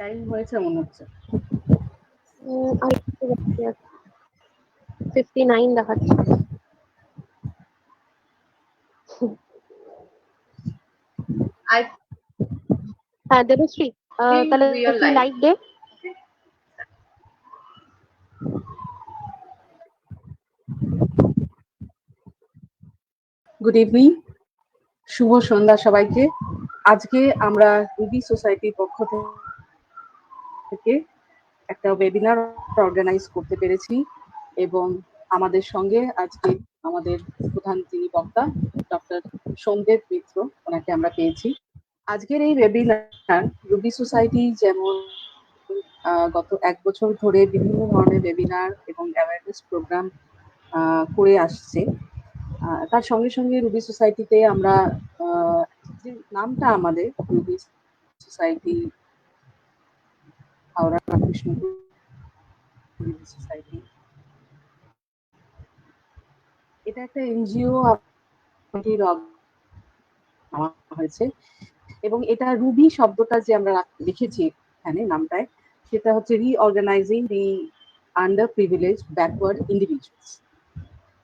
Time হয়েছে মনে হচ্ছে। 59 দেখাচ্ছে। হ্যাঁ দেবশ্রী, তাহলে তুই লাইভ দে। গুড ইভিনিং, শুভ সন্ধ্যা সবাইকে। আজকে আমরা রুবি সোসাইটির পক্ষ থেকে একটা ওয়েবিনার অর্গানাইজ করতে পেরেছি এবং আমাদের সঙ্গে আজকে আমাদের প্রধান যিনি বক্তা ডক্টর সোমদেব মিত্র, ওনাকে আমরা পেয়েছি। আজকের এই ওয়েবিনার রুবি সোসাইটি যেমন গত 1 বছর ধরে বিভিন্ন ধরনের ওয়েবিনার এবং অ্যাওয়ারনেস প্রোগ্রাম করে আসছে, তার সঙ্গে সঙ্গে রুবি সোসাইটিতে আমরা যে নামটা আমাদের Ruby society Howrah Krishnapur Ruby society, এটা একটা এনজিও হয়েছে এবং এটা রুবি শব্দটা যে আমরা লিখেছি এখানে নামটায়, সেটা হচ্ছে রিঅর্গানাইজিং দি আন্ডার প্রিভিলেজ ব্যাকওয়ার্ড ইন্ডিভিজুয়ালস।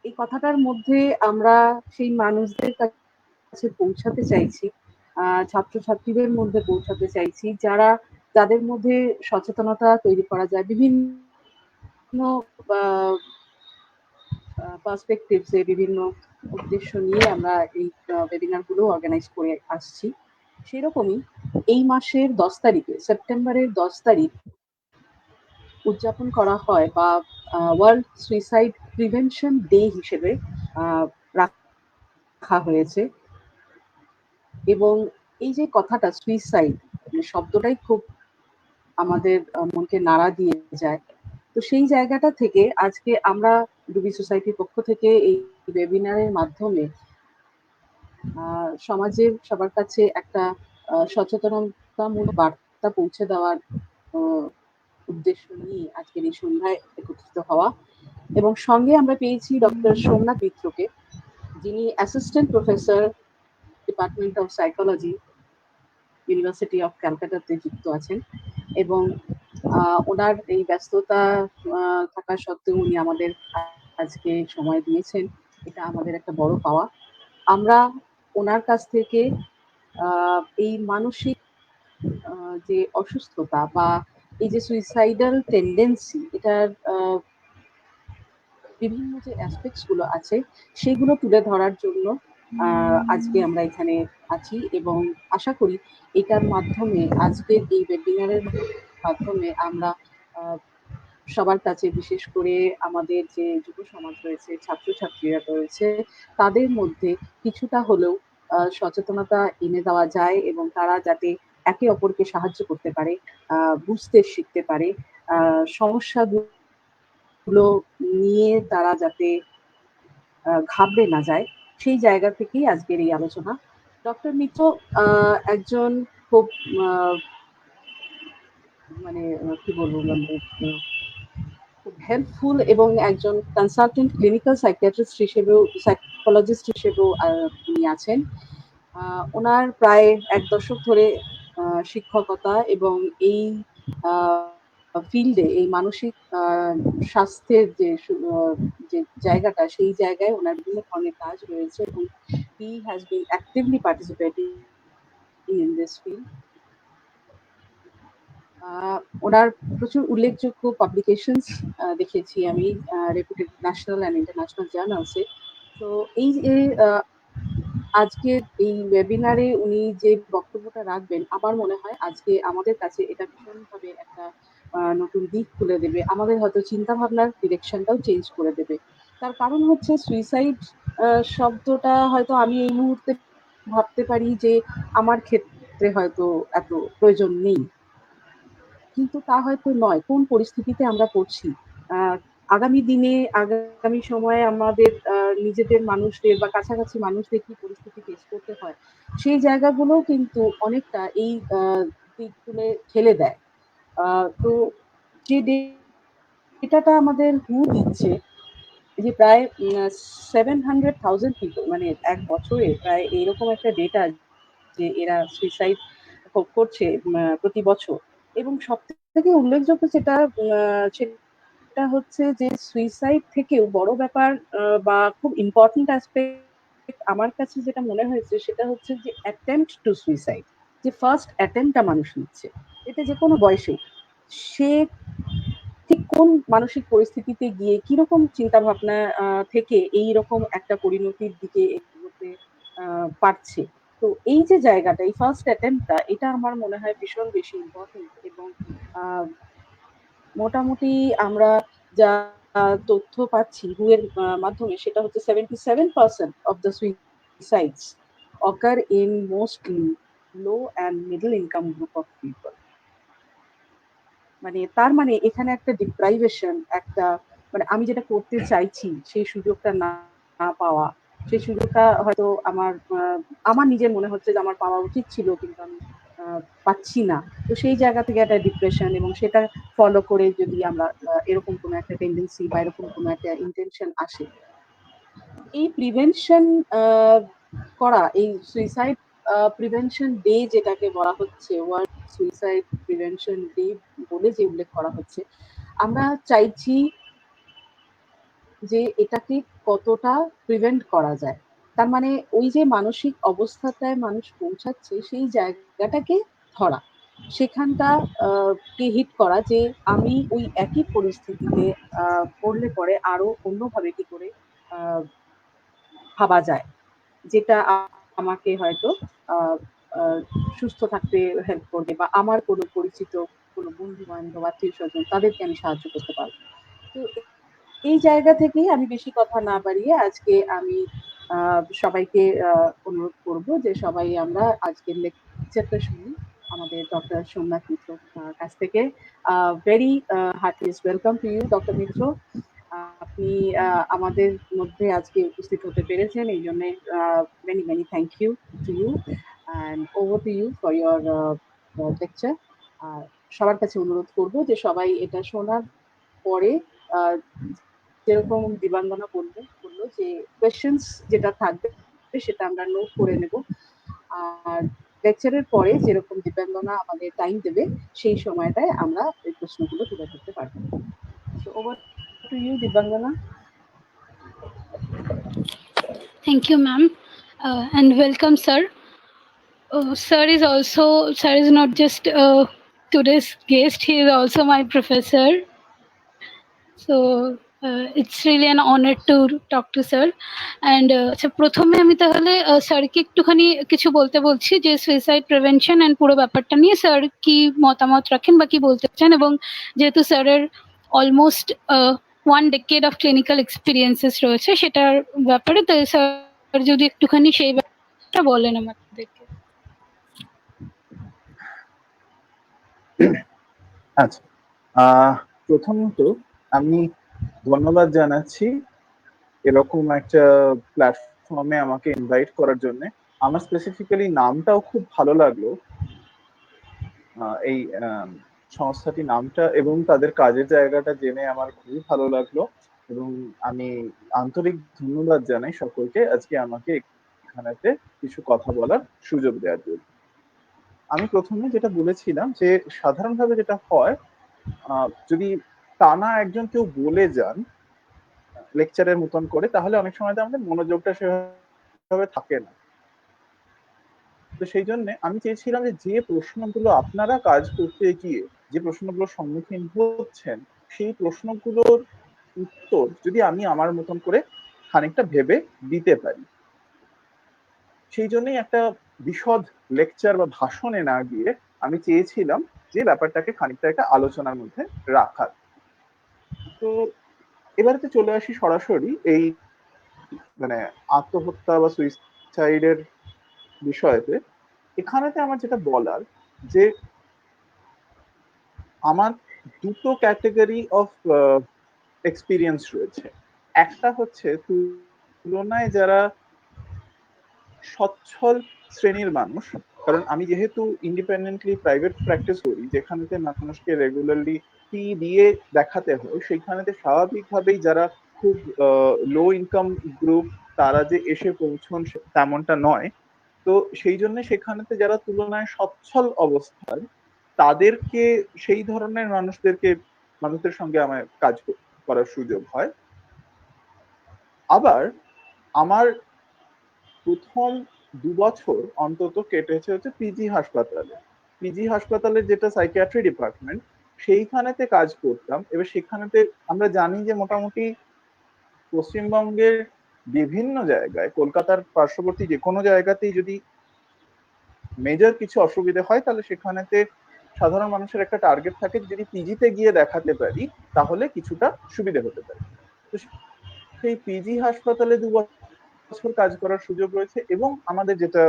এই কথাটার মধ্যে আমরা সেই মানুষদের কাছে পৌঁছাতে চাইছি, ছাত্রছাত্রীদের মধ্যে পৌঁছাতে চাইছি, যাদের মধ্যে সচেতনতা তৈরি করা যায় বিভিন্ন পার্সপেক্টিভসে, বিভিন্ন উদ্দেশ্য নিয়ে আমরা এই ওয়েবিনার গুলো অর্গানাইজ করে আসছি। সেরকমই এই মাসের 10 তারিখে, সেপ্টেম্বরের 10 তারিখ উদযাপন করা হয় বা ওয়ার্ল্ড সুইসাইড প্রিভেনশন ডে হিসেবে রাখা হয়েছে। এবং এই যে কথাটা সুইসাইড শব্দটাই খুব আমাদের মনকে নাড়া দিয়ে যায়। তো সেই জায়গাটা থেকে আজকে আমরা রুবি সোসাইটির পক্ষ থেকে এই ওয়েবিনারের মাধ্যমে সমাজের সবার কাছে একটা সচেতনতামূলক বার্তা পৌঁছে দেওয়ার উদ্দেশ্য নিয়ে আজকের এই সন্ধ্যায় একত্রিত হওয়া। এবং সঙ্গে আমরা পেয়েছি ডক্টর সোমনাথ মিত্রকে, যিনি assistant professor department of psychology, university of ক্যালকাটাতে যুক্ত আছেন এবং ওনার এই ব্যস্ততা থাকা সত্ত্বেও উনি আমাদের আজকে সময় দিয়েছেন, এটা আমাদের একটা বড় পাওয়া। আমরা ওনার কাছ থেকে এই মানসিক যে অসুস্থতা বা এই যে সুইসাইডাল টেন্ডেন্সি, এটার বিভিন্ন যে অ্যাসপেক্টস গুলো আছে সেগুলো তুলে ধরার জন্য আজকে আমরা এখানে আছি এবং আশা করি এটার মাধ্যমে, আজকের এই ওয়েবিনারের মাধ্যমে আমরা সবার কাছে, বিশেষ করে আমাদের যে যুব সমাজ রয়েছে, ছাত্রছাত্রীরা রয়েছে, তাদের মধ্যে কিছুটা হলেও সচেতনতা এনে দেওয়া যায় এবং তারা যাতে একে অপরকে সাহায্য করতে পারে, বুঝতে শিখতে পারে, সমস্যাগুলো নিয়ে তারা যাতে ঘাবড়ে না যায়, সেই জায়গা থেকেই আজকের এই আলোচনা। ডক্টর মিত্র একজন খুব মানে কি বলবো, খুব হেল্পফুল এবং একজন কনসালটেন্ট ক্লিনিক্যাল সাইকিয়াট্রিস্ট হিসেবেও, সাইকোলজিস্ট হিসেবেও উনি আছেন। ওনার প্রায় 1 দশক ধরে শিক্ষকতা এবং এই ফিল্ডে, এই মানসিক স্বাস্থ্যের যে জায়গাটা, সেই জায়গায় ওনার বিভিন্ন ধরনের কাজ রয়েছে এবং he has been actively participating in this field. ওনার প্রচুর উল্লেখযোগ্য পাবলিকেশনস দেখেছি আমি রেপুটেড ন্যাশনাল অ্যান্ড ইন্টারন্যাশনাল জার্নালসে। তো এই যে আজকের এই ওয়েবিনারে উনি যে বক্তব্যটা রাখবেন, আমার মনে হয় আজকে আমাদের কাছে এটা ভীষণভাবে একটা নতুন দিক খুলে দেবে, আমাদের হয়তো চিন্তা ভাবনার ডিরেকশনটাও চেঞ্জ করে দেবে। তার কারণ হচ্ছে সুইসাইড শব্দটা হয়তো আমি এই মুহূর্তে ভাবতে পারি যে আমার ক্ষেত্রে হয়তো এত প্রয়োজন নেই, কিন্তু তা হয়তো নয়। কোন পরিস্থিতিতে আমরা পড়ছি, আগামী দিনে, আগামী সময়ে আমাদের নিজেদের মানুষদের বা কাছাকাছি মানুষদের কি পরিস্থিতি ফেস করতে হয়, সেই জায়গাগুলোও কিন্তু অনেকটা এই দিকগুলো ঠেলে দেয়। তো যে ডেটাটা আমাদের হু দিচ্ছে, যে প্রায় 700,000 পিপল, মানে 1 বছরে প্রায় এইরকম একটা ডেটা যে এরা সুইসাইড করছে প্রতি বছর। এবং সবথেকে উল্লেখযোগ্য সেটা হচ্ছে যে সুইসাইড থেকেও বড় ব্যাপার বা খুব ইম্পর্টেন্ট অ্যাসপেক্ট আমার কাছে যেটা মনে হয়েছে সেটা হচ্ছে যে অ্যাটেম্পট টু সুইসাইড, যে ফার্স্ট অ্যাটেম্পটটা মানুষ নিচ্ছে, এটা যে কোনো বয়সে, সে ঠিক কোন মানসিক পরিস্থিতিতে গিয়ে কিরকম চিন্তা ভাবনা থেকে এই রকম একটা পরিণতির দিকে এগোতে পারছে। তো এই যে জায়গাটা, এই ফার্স্ট অ্যাটেম্পটটা, এটা আমার মনে হয় ভীষণ বেশি ইম্পর্টেন্ট। এবং আহ, মোটামুটি আমরা যা তথ্য পাচ্ছি হু এর মাধ্যমে, সেটা হচ্ছে 77% of the suicides occur in mostly low and middle income group of people. মানে তার মানে এখানে একটা ডিপ্রাইভেশন, একটা মানে আমি যেটা করতে চাইছি সেই সুযোগটা না না পাওয়া, সেই সুযোগটা হয়তো আমার নিজের মনে হচ্ছে যে আমার পাওয়া উচিত ছিল, কিন্তু আমি পাচ্ছি না। তো সেই জায়গা থেকে একটা ডিপ্রেশন, এবং সেটা ফলো করে যদি আমরা এরকম কোনো একটা টেন্ডেন্সি বা এরকম কোনো একটা ইন্টেনশন আসে, এই প্রিভেনশন করা, এই সুইসাইড প্রিভেনশন ডে যেটাকে বলা হচ্ছে, ওয়ার্ল্ড সুইসাইড প্রিভেনশন ডে বলে যে উল্লেখ করা হচ্ছে, আমরা চাইছি যে এটাকে কতটা প্রিভেন্ট করা যায়। তার মানে ওই যে মানসিক অবস্থাটায় মানুষ পৌঁছাচ্ছে সেই জায়গাটাকে ধরা, সেখানটা কে হিট করা, যে আমি ওই একই পরিস্থিতিতে পড়লে পরে আরো অন্যভাবে কি করে আহ ভাবা যায়, যেটা আমাকে হয়তো আহ আহ সুস্থ থাকতে হেল্প করবে, বা আমার কোনো পরিচিত কোনো বন্ধু বান্ধব আত্মীয় স্বজন তাদেরকে আমি সাহায্য করতে পারবো। তো এই জায়গা থেকেই আমি বেশি কথা না বাড়িয়ে আজকে আমি সবাইকে অনুরোধ করব যে সবাই আমরা আজকের লেকচারটা শুনি আমাদের ডক্টর সোমনাথ মিত্র কাছ থেকে। Very heartiest welcome to you doctor Mitra. আপনি আমাদের মধ্যে আজকে উপস্থিত হতে পেরেছেন, এই জন্য many many thank you to you, and over to you for your lecture. সবার কাছে অনুরোধ করব যে সবাই এটা শোনার পরে যেরকম দিবাঙ্গনা বললো যে কোয়েশ্চেন্স যেটা থাকবে সেটা আমরা নোট করে নেব, আর লেকচারের পরে যেরকম দিবাঙ্গনা আমাদের টাইম দেবে সেই সময়টায় আমরা এই প্রশ্নগুলো তুলে ধরতে পারবো। So over to you, Dibanjana. Thank you, ma'am, and welcome, sir. Sir is not just today's guest; he is also my professor. So it's really an honor to talk to sir. And প্রথমে আমি তাহলে স্যারকে একটুখানি কিছু বলতে বলছি যে suicide prevention and পুরো ব্যাপারটা নিয়ে স্যার কি মতামত রাখেন বা কি বলতে চান, এবং যেহেতু স্যারের almost 1 decade of clinical experiences রয়েছে সেটার ব্যাপারে, তো স্যার যদি একটুখানি সেই ব্যাপারটা বলেন আমাদেরকে। আচ্ছা, প্রথমত আমি ধন্যবাদ জানাচ্ছি এরকম একটা প্ল্যাটফর্মে আমাকে ইনভাইট করার জন্য। আমার স্পেসিফিক্যালি নামটাও খুব ভালো লাগলো, এই সংস্থাটি নামটা এবং তাদের কাজের জায়গাটা জেনে আমার খুবই ভালো লাগলো, এবং আমি আন্তরিক ধন্যবাদ জানাই সকলকে আজকে আমাকে এখানেতে কিছু কথা বলার সুযোগ দেওয়ার জন্য। আমি প্রথমে যেটা বলেছিলাম যে সাধারণভাবে যেটা হয়, যদি টানা একজন কেউ বলে যান লেকচারের মতন করে, তাহলে অনেক সময় আমাদের মনোযোগটা সেভাবে থাকে না। তো সেই জন্য আমি চেয়েছিলাম যে প্রশ্নগুলো আপনারা কাজ করতে গিয়ে যে প্রশ্নগুলোর সম্মুখীন হচ্ছেন, সেই প্রশ্নগুলোর উত্তর যদি আমি আমার মতন করে খানিকটা ভেবে দিতে পারি। সেই জন্যই একটা বিশদ লেকচার বা ভাষণে না গিয়ে আমি চেয়েছিলাম যে ব্যাপারটাকে খানিকটা একটা আলোচনার মধ্যে রাখার। তো এবারে চলে আসি সরাসরি এই মানে আত্মহত্যা বা সুইসাইডের বিষয়তে। এখানেতে আমার যেটা বলার, যে আমার দুটো ক্যাটেগরি অফ এক্সপিরিয়েন্স রয়েছে। একটা হচ্ছে তুলনায় যারা সচ্ছল শ্রেণীর মানুষ, কারণ আমি যেহেতু ইন্ডিপেন্ডেন্টলি প্রাইভেট প্র্যাকটিস করি, যেখানেতে মানুষকে রেগুলারলি ফি দিয়ে দেখাতে হয়, সেইখানেতে স্বাভাবিকভাবেই যারা খুব লো ইনকাম গ্রুপ তারা যে এসে পৌঁছন তেমনটা নয়। তো সেই জন্য সেখানেতে যারা তুলনায় সচ্ছল অবস্থায়, তাদেরকে সেই ধরনের মানুষদের সঙ্গে আমার কাজ করার সুযোগ হয়। আবার আমার প্রথম 2 বছর অন্তত কেটেছে হচ্ছে পিজি হাসপাতালে যেটা সাইকিয়াট্রি ডিপার্টমেন্ট, সেইখানেতে কাজ করতাম। এবার সেখানেতে আমরা জানি যে মোটামুটি পশ্চিমবঙ্গের বিভিন্ন জায়গায়, কলকাতার পার্শ্ববর্তী যে কোনো জায়গাতেই যদি মেজর কিছু অসুবিধা হয় তাহলে সেখানেতে সাধারণ মানুষের একটা টার্গেট থাকে, যদি পিজিতে গিয়ে দেখাতে পারি তাহলে কিছুটা সুবিধা হতে পারে। তো সেই পিজি হাসপাতালে 2 বছর কাজ করার সুযোগ রয়েছে। এবং আমাদের যেটা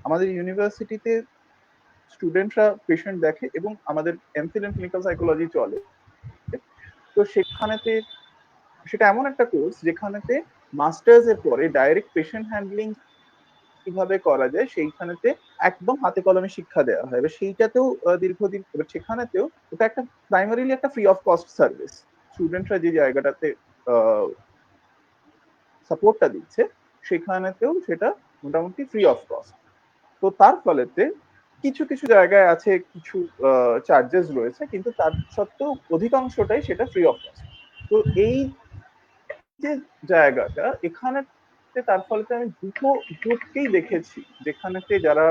আমাদের ইউনিভার্সিটিতে স্টুডেন্টরা পেশেন্ট দেখে এবং আমাদের এমফিল ইন ক্লিনিক্যাল সাইকোলজি চলে। তো সেখানেতে সেটা এমন একটা কোর্স যেখানেতে মাস্টার্স এর পরে ডাইরেক্ট পেশেন্ট হ্যান্ডলিং কিভাবে করা যায় সেইখানেতে একদম হাতে কলমে শিক্ষা দেওয়া হয়। এবার সেইটাতেও দীর্ঘদিন, এবার সেখানেতেও ওটা একটা প্রাইমারিলি একটা ফ্রি অফ কস্ট সার্ভিস। স্টুডেন্টরা যে জায়গাটাতে সাপোর্টটা দিচ্ছে সেখানেতেও সেটা মোটামুটি ফ্রি অফ কস্ট। তো তার ফলেতে কিছু কিছু জায়গায় আছে কিছু চার্জেস রয়েছে, কিন্তু তার সত্ত্বেও অধিকাংশটাই সেটা ফ্রি অফ কস্ট। তো এই যে জায়গাটা এখানে, তার ফলে আমি দুটো গ্রুপকেই দেখেছি, যেখানেতে যারা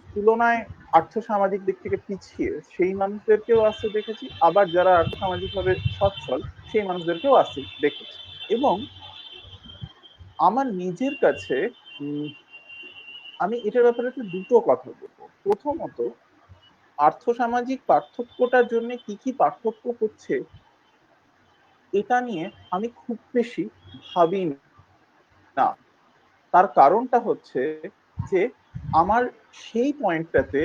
তুলনায় আর্থসামাজিক দিক থেকে পিছিয়ে সেই মানুষদেরকেও আসতে দেখেছি, আবার যারা আর্থসামাজিক ভাবে সচ্ছল সেই মানুষদেরকেও আসতে দেখেছি। এবং আমার নিজের কাছে আমি এটার ব্যাপারে দুটো কথা বলবো। প্রথমত, আর্থসামাজিক পার্থক্যটার জন্য কি কি পার্থক্য হচ্ছে এটা নিয়ে আমি খুব বেশি ভাবি না। তার কারণটা হচ্ছে যে আমার সেই পয়েন্টটাতে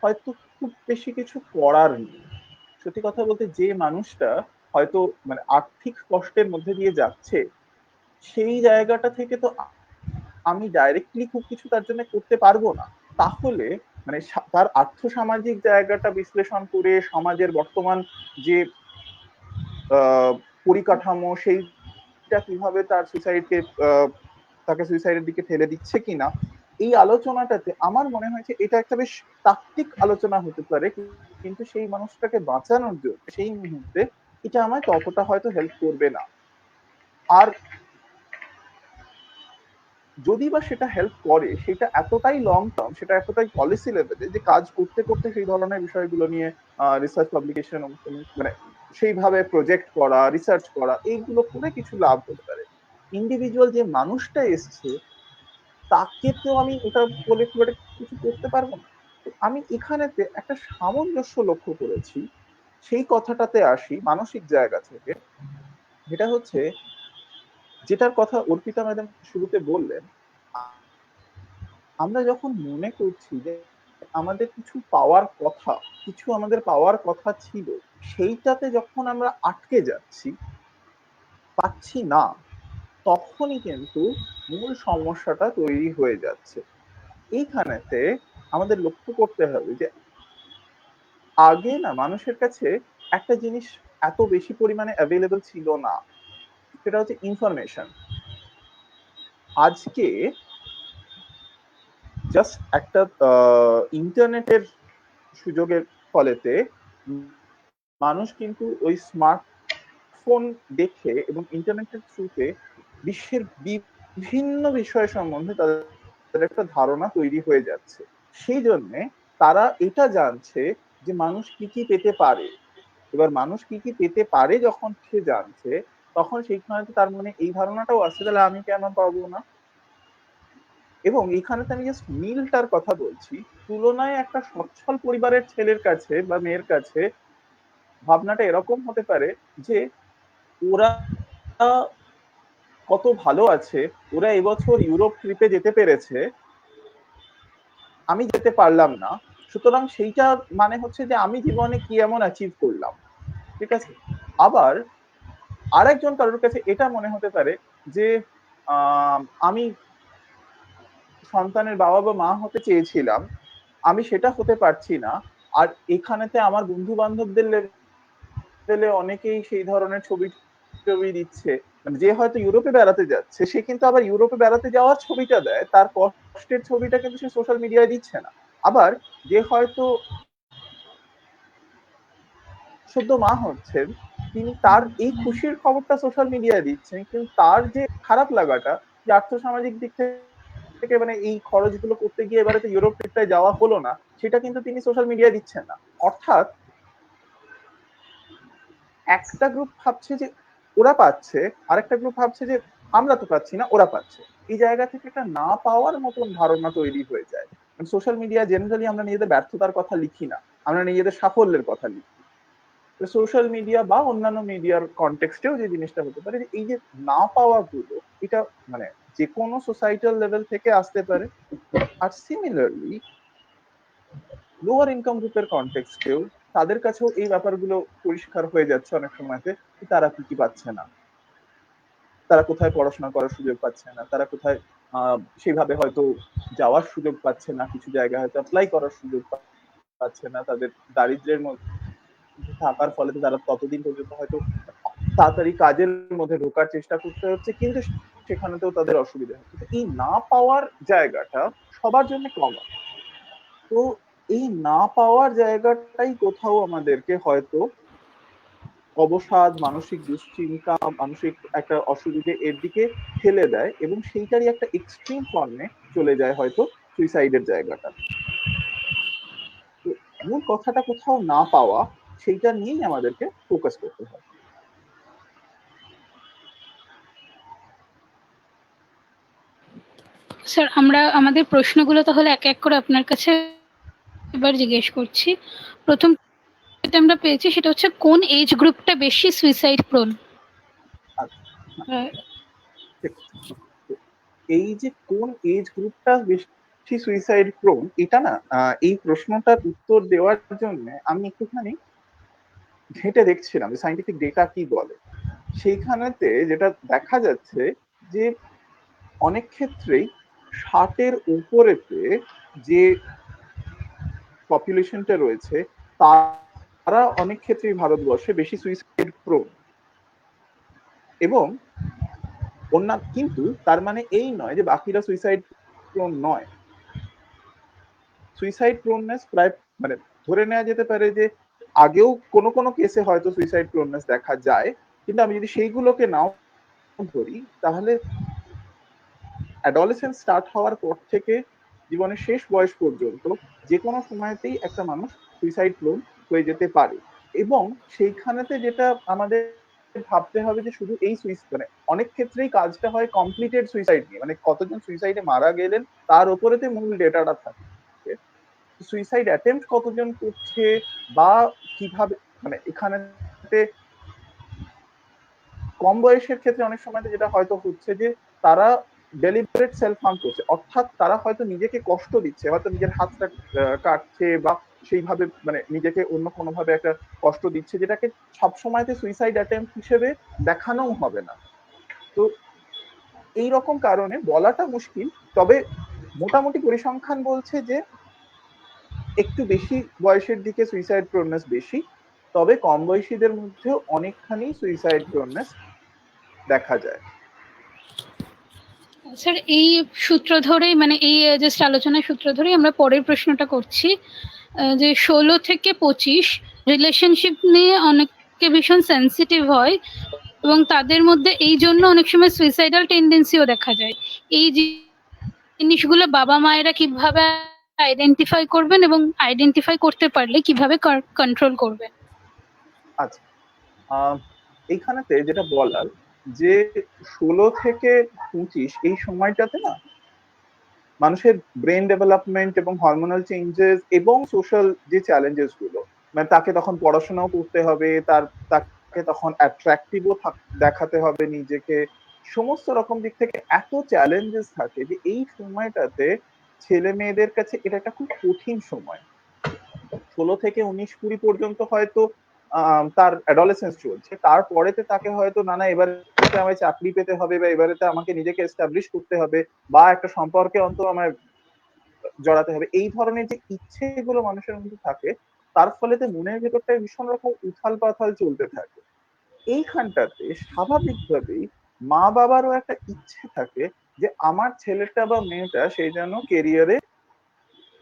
হয়তো খুব বেশি কিছু করার নেই। সত্যি কথা বলতে, যে মানুষটা হয়তো মানে আর্থিক কষ্টের মধ্যে দিয়ে যাচ্ছে, সেই জায়গাটা থেকে তো আমি ডাইরেক্টলি খুব কিছু তার জন্য করতে পারবো না। তাহলে মানে তার আর্থসামাজিক জায়গাটা বিশ্লেষণ করে সমাজের বর্তমান যে পরিকাঠামো সেইটা কিভাবে তাকে সুইসাইডের দিকে ঠেলে দিচ্ছে কিনা, এই আলোচনাটাতে আমার মনে হয়েছে এটা একটা বেশ তাত্ত্বিক আলোচনা হতে পারে, কিন্তু সেই মানুষটাকে বাঁচানোর জন্য সেই মুহূর্তে এটা আমায় ততটা হয়তো হেল্প করবে না। আর যদি বা সেটা হেল্প করে, সেটা এতটাই লং টার্ম, সেটা এতটাই পলিসি লেভেলে যে কাজ করতে করতে সেই ধরনের বিষয়গুলো নিয়ে রিসার্চ পাবলিকেশন, মানে সেইভাবে প্রজেক্ট করা, রিসার্চ করা, এইগুলো করে কিছু লাভ হতে পারে। ইন্ডিভিজুয়াল যে মানুষটা এসছে তাকে তো আমি এটা বলে খুব একটা কিছু করতে পারবো না। আমি এখানেতে একটা সামঞ্জস্য লক্ষ্য করেছি। সেই কথাটাতে আসি মানসিক জায়গা থেকে, যেটা হচ্ছে যেটার কথা অর্পিতা ম্যাডাম শুরুতে বললেন, আমরা যখন মনে করছি যে আমাদের কিছু পাওয়ার কথা ছিল, সেইটাতে যখন আমরা আটকে যাচ্ছি, পাচ্ছি না, তখনই কিন্তু মূল সমস্যাটা তৈরি হয়ে যাচ্ছে। এইখানেতে আমাদের লক্ষ্য করতে হবে যে আগে না মানুষের কাছে একটা জিনিস এত বেশি পরিমাণে অ্যাভেলেবল ছিল না, সেটা হচ্ছে ইনফরমেশন। আজকে জাস্ট একটা ইন্টারনেটের সুযোগের ফলেতে মানুষ কিন্তু ওই স্মার্টফোন দেখে এবং ইন্টারনেটের থ্রুতে বিশ্বের বিভিন্ন বিষয় সম্বন্ধে তাদের একটা ধারণা তৈরি হয়ে যাচ্ছে। সেই জন্য তারা এটা জানছে যে মানুষ কি কি পেতে পারে। এবার মানুষ কি কি পেতে পারে যখন সে জানছে, তখন সেইখানে তার মনে এই ধারণাটাও আসছে, তাহলে আমি কেন পাবো না। এবং এখানে আমি জাস্ট মিলটার কথা বলছি, তুলনায় একটা সচ্ছল পরিবারের ছেলের কাছে বা মেয়ের কাছে ভাবনাটা এরকম হতে পারে যে ওরা কত ভালো আছে, ওরা এবছর ইউরোপ ট্রিপে যেতে পেরেছে, আমি যেতে পারলাম না, সুতরাং সেইটা মানে হচ্ছে যে আমি জীবনে কি এমন অ্যাচিভ করলাম। ঠিক আছে। আবার আরেকজন কারোর কাছে এটা মনে হতে পারে যে আমি সন্তানের বাবা বা মা হতে চেয়েছিলাম, আমি সেটা হতে পারছি না, আর এখানেতে আমার বন্ধু বান্ধবদের লেভেলে অনেকেই সেই ধরনের ছবি দিচ্ছে, মানে যে হয়তো ইউরোপে বেড়াতে যাচ্ছে, সে কিন্তু আবার ইউরোপে বেড়াতে যাওয়ার ছবিটা দেয়, তার কষ্টের ছবিটা কিন্তু সে সোশ্যাল মিডিয়ায় দিচ্ছে না। আবার যে হয়তো সদ্য মা হচ্ছেন, তিনি তার এই খুশির খবরটা সোশ্যাল মিডিয়ায় দিচ্ছেন, কিন্তু তার যে খারাপ লাগাটা, যে আর্থসামাজিক দিক থেকে মানে এই খরচগুলো করতে গিয়ে এবারে তো ইউরোপ ট্রিপটায় যাওয়া হলো না, সেটা কিন্তু তিনি সোশ্যাল মিডিয়ায় দিচ্ছেন না। অর্থাৎ একটা গ্রুপ ভাবছে যে ওরা পাচ্ছে, আরেকটা গ্রুপ ভাবছে যে আমরা তো পাচ্ছি না, ওরা পাচ্ছে। এই জায়গা থেকে একটা না পাওয়ার মতন ধারণা তৈরি হয়ে যায়। সোশ্যাল মিডিয়া জেনারেলি আমরা নিজেদের ব্যর্থতার কথা লিখি না, আমরা নিজেদের সাফল্যের কথা লিখি। সোশ্যাল মিডিয়া বা অন্যান্য মিডিয়ার কনটেক্সটেও যে জিনিসটা হতে পারে, এই যে না পাওয়া গুলো, এটা মানে যে কোনো সোসাইটাল লেভেল থেকে আসতে পারে। আর সিমিলারলি লোয়ার ইনকাম গ্রুপের কনটেক্সটেও তাদের কাছেও এই ব্যাপারগুলো পরিষ্কার হয়ে যাচ্ছে অনেক সময়তে, তারা কি পাচ্ছে না, তারা কোথায় পড়াশোনা করার সুযোগ পাচ্ছে না, তারা কোথায় সেভাবে হয়তো যাওয়ার সুযোগ পাচ্ছে না, কিছু জায়গায় হয়তো অ্যাপ্লাই করার সুযোগ পাচ্ছে না, তাদের দারিদ্র্যের মধ্যে থাকার ফলে তারা ততদিন পর্যন্ত হয়তো তাড়াতাড়ি কাজের মধ্যে ঢোকার চেষ্টা করতে হচ্ছে, কিন্তু সেখানেতেও তাদের অসুবিধা হচ্ছে। এই না পাওয়ার জায়গাটা সবার জন্য কমন। তো এই না পাওয়ার জায়গাটাই কোথাও আমাদেরকে হয়তো অবসাদ, মানসিক দুশ্চিন্তা, মানসিক একটা অসুবিধে এর দিকে ঠেলে দেয়, এবং সেইটারই একটা এক্সট্রিম ফর্মে চলে যায় হয়তো সুইসাইডের জায়গাটা। তো মূল কথাটা কোথাও না পাওয়া, সেইটা নিয়েই আমাদেরকে ফোকাস করতে হবে। স্যার, আমরা আমাদের প্রশ্নগুলো তাহলে এক এক করে আপনার কাছে এবার জিজ্ঞেস করছি। প্রথম যেটা আমরা পেয়েছি সেটা হচ্ছে কোন এজ গ্রুপটা বেশি সুইসাইড প্রোন? এই যে কোন এজ গ্রুপটা বেশি সুইসাইড প্রোন, এটা না এই প্রশ্নটার উত্তর দেওয়ার জন্য আমি একটুখানি ঘেঁটে দেখছিলাম যে সাইন্টিফিক ডেটা কি বলে। সেইখানেতে যেটা দেখা যাচ্ছে যে অনেক ক্ষেত্রেই 60-এর উপরেতে যে পপুলেশনটা রয়েছে, তারা অনেক ক্ষেত্রেই ভারতবর্ষে বেশি সুইসাইড প্রোন। এবং কিন্তু তার মানে এই নয় যে বাকিরা সুইসাইড প্রোন নয়। সুইসাইড প্রোননেস প্রায় মানে ধরে নেওয়া যেতে পারে যে আগেও কোনো কোনো কেসে হয়তো সুইসাইড প্রোননেস দেখা যায়, কিন্তু আমি যদি সেইগুলোকে নাও ধরি, তাহলে অ্যাডোলেসেন্স স্টার্ট হওয়ার পর থেকে জীবনের শেষ বয়স পর্যন্ত যে কোনো সময়তেই একটা মানুষ সুইসাইড প্রোন হয়ে যেতে পারে। এবং সেইখানেতে যেটা আমাদের ভাবতে হবে যে শুধু এই মানে অনেক ক্ষেত্রেই কাজটা হয় কমপ্লিটেড সুইসাইড নিয়ে, মানে কতজন সুইসাইডে মারা গেলেন তার উপরেতে মূল ডেটাটা থাকে। সুইসাইড অ্যাটেম্প্ট কতজন করছে বা কিভাবে, মানে এখানে কম বয়সের ক্ষেত্রে অনেক সময় যেটা হয়তো হচ্ছে যে তারা ডেলিবারেট সেলফ হার্ম করছে, অর্থাৎ তারা হয়তো নিজেকে কষ্ট দিচ্ছে, হয়তো নিজের হাতটা কাটছে বা সেইভাবে মানে নিজেকে অন্য কোনো ভাবে একটা কষ্ট দিচ্ছে, যেটাকে সবসময়তে সুইসাইড অ্যাটেম্প্ট হিসেবে দেখানোও হবে না। তো এই রকম কারণে বলাটা মুশকিল, তবে মোটামুটি পরিসংখ্যান বলছে যে একটু বেশি বয়সের দিকে সুইসাইড প্রোননেস বেশি, তবে কম বয়সীদের মধ্যেও অনেকখানি সুইসাইড প্রোননেস দেখা যায়। স্যার, এই সূত্র ধরেই মানে এই জাস্ট আলোচনার সূত্র ধরেই আমরা পরের প্রশ্নটা করছি যে 16 থেকে 25 রিলেশনশিপ নিয়ে অনেকে ভীষণ সেন্সিটিভ হয় এবং তাদের মধ্যে এই জন্য অনেক সময় সুইসাইডাল টেন্ডেন্সিও দেখা যায়। এই জিনিসগুলো বাবা মায়েরা কিভাবে আইডেন্টিফাই করবেন এবং আইডেন্টিফাই করতে পারলে কিভাবে কন্ট্রোল করবেন? আচ্ছা, এইখানেতে যেটা বলার যে 16 থেকে 25 এই সময়টাতে না মানুষের ব্রেন ডেভেলপমেন্ট এবং হরমোনাল চেঞ্জেস এবং সোশ্যাল যে চ্যালেঞ্জেস গুলো, মানে তাকে তখন পড়াশোনাও করতে হবে, তাকে তখন অ্যাট্রাক্টিভও দেখাতে হবে নিজেকে, সমস্ত রকম দিক থেকে এত চ্যালেঞ্জেস থাকে যে এই সময়টাতে ছেলে মেয়েদের কাছে এটা একটা খুব কঠিন সময়। 16 থেকে 19-20 পর্যন্ত হয়তো তার অ্যাডোলেসেন্স চলছে, তারপরেতে তাকে হয়তো নানা এবারে আমায় চাকরি পেতে হবে বা এবারেতে আমাকে নিজেকে এস্টাবলিশ করতে হবে বা একটা সম্পর্কে অন্তত আমায় জড়াতে হবে, এই ধরনের যে ইচ্ছেগুলো মানুষের মধ্যে থাকে, তার ফলেতে মনের ভেতরটায় ভীষণ রকম উথাল পাথাল চলতে থাকে। এইখানটাতে স্বাভাবিকভাবেই মা বাবারও একটা ইচ্ছে থাকে যে আমার ছেলেটা বা মেয়েটা সে যেন কেরিয়ারে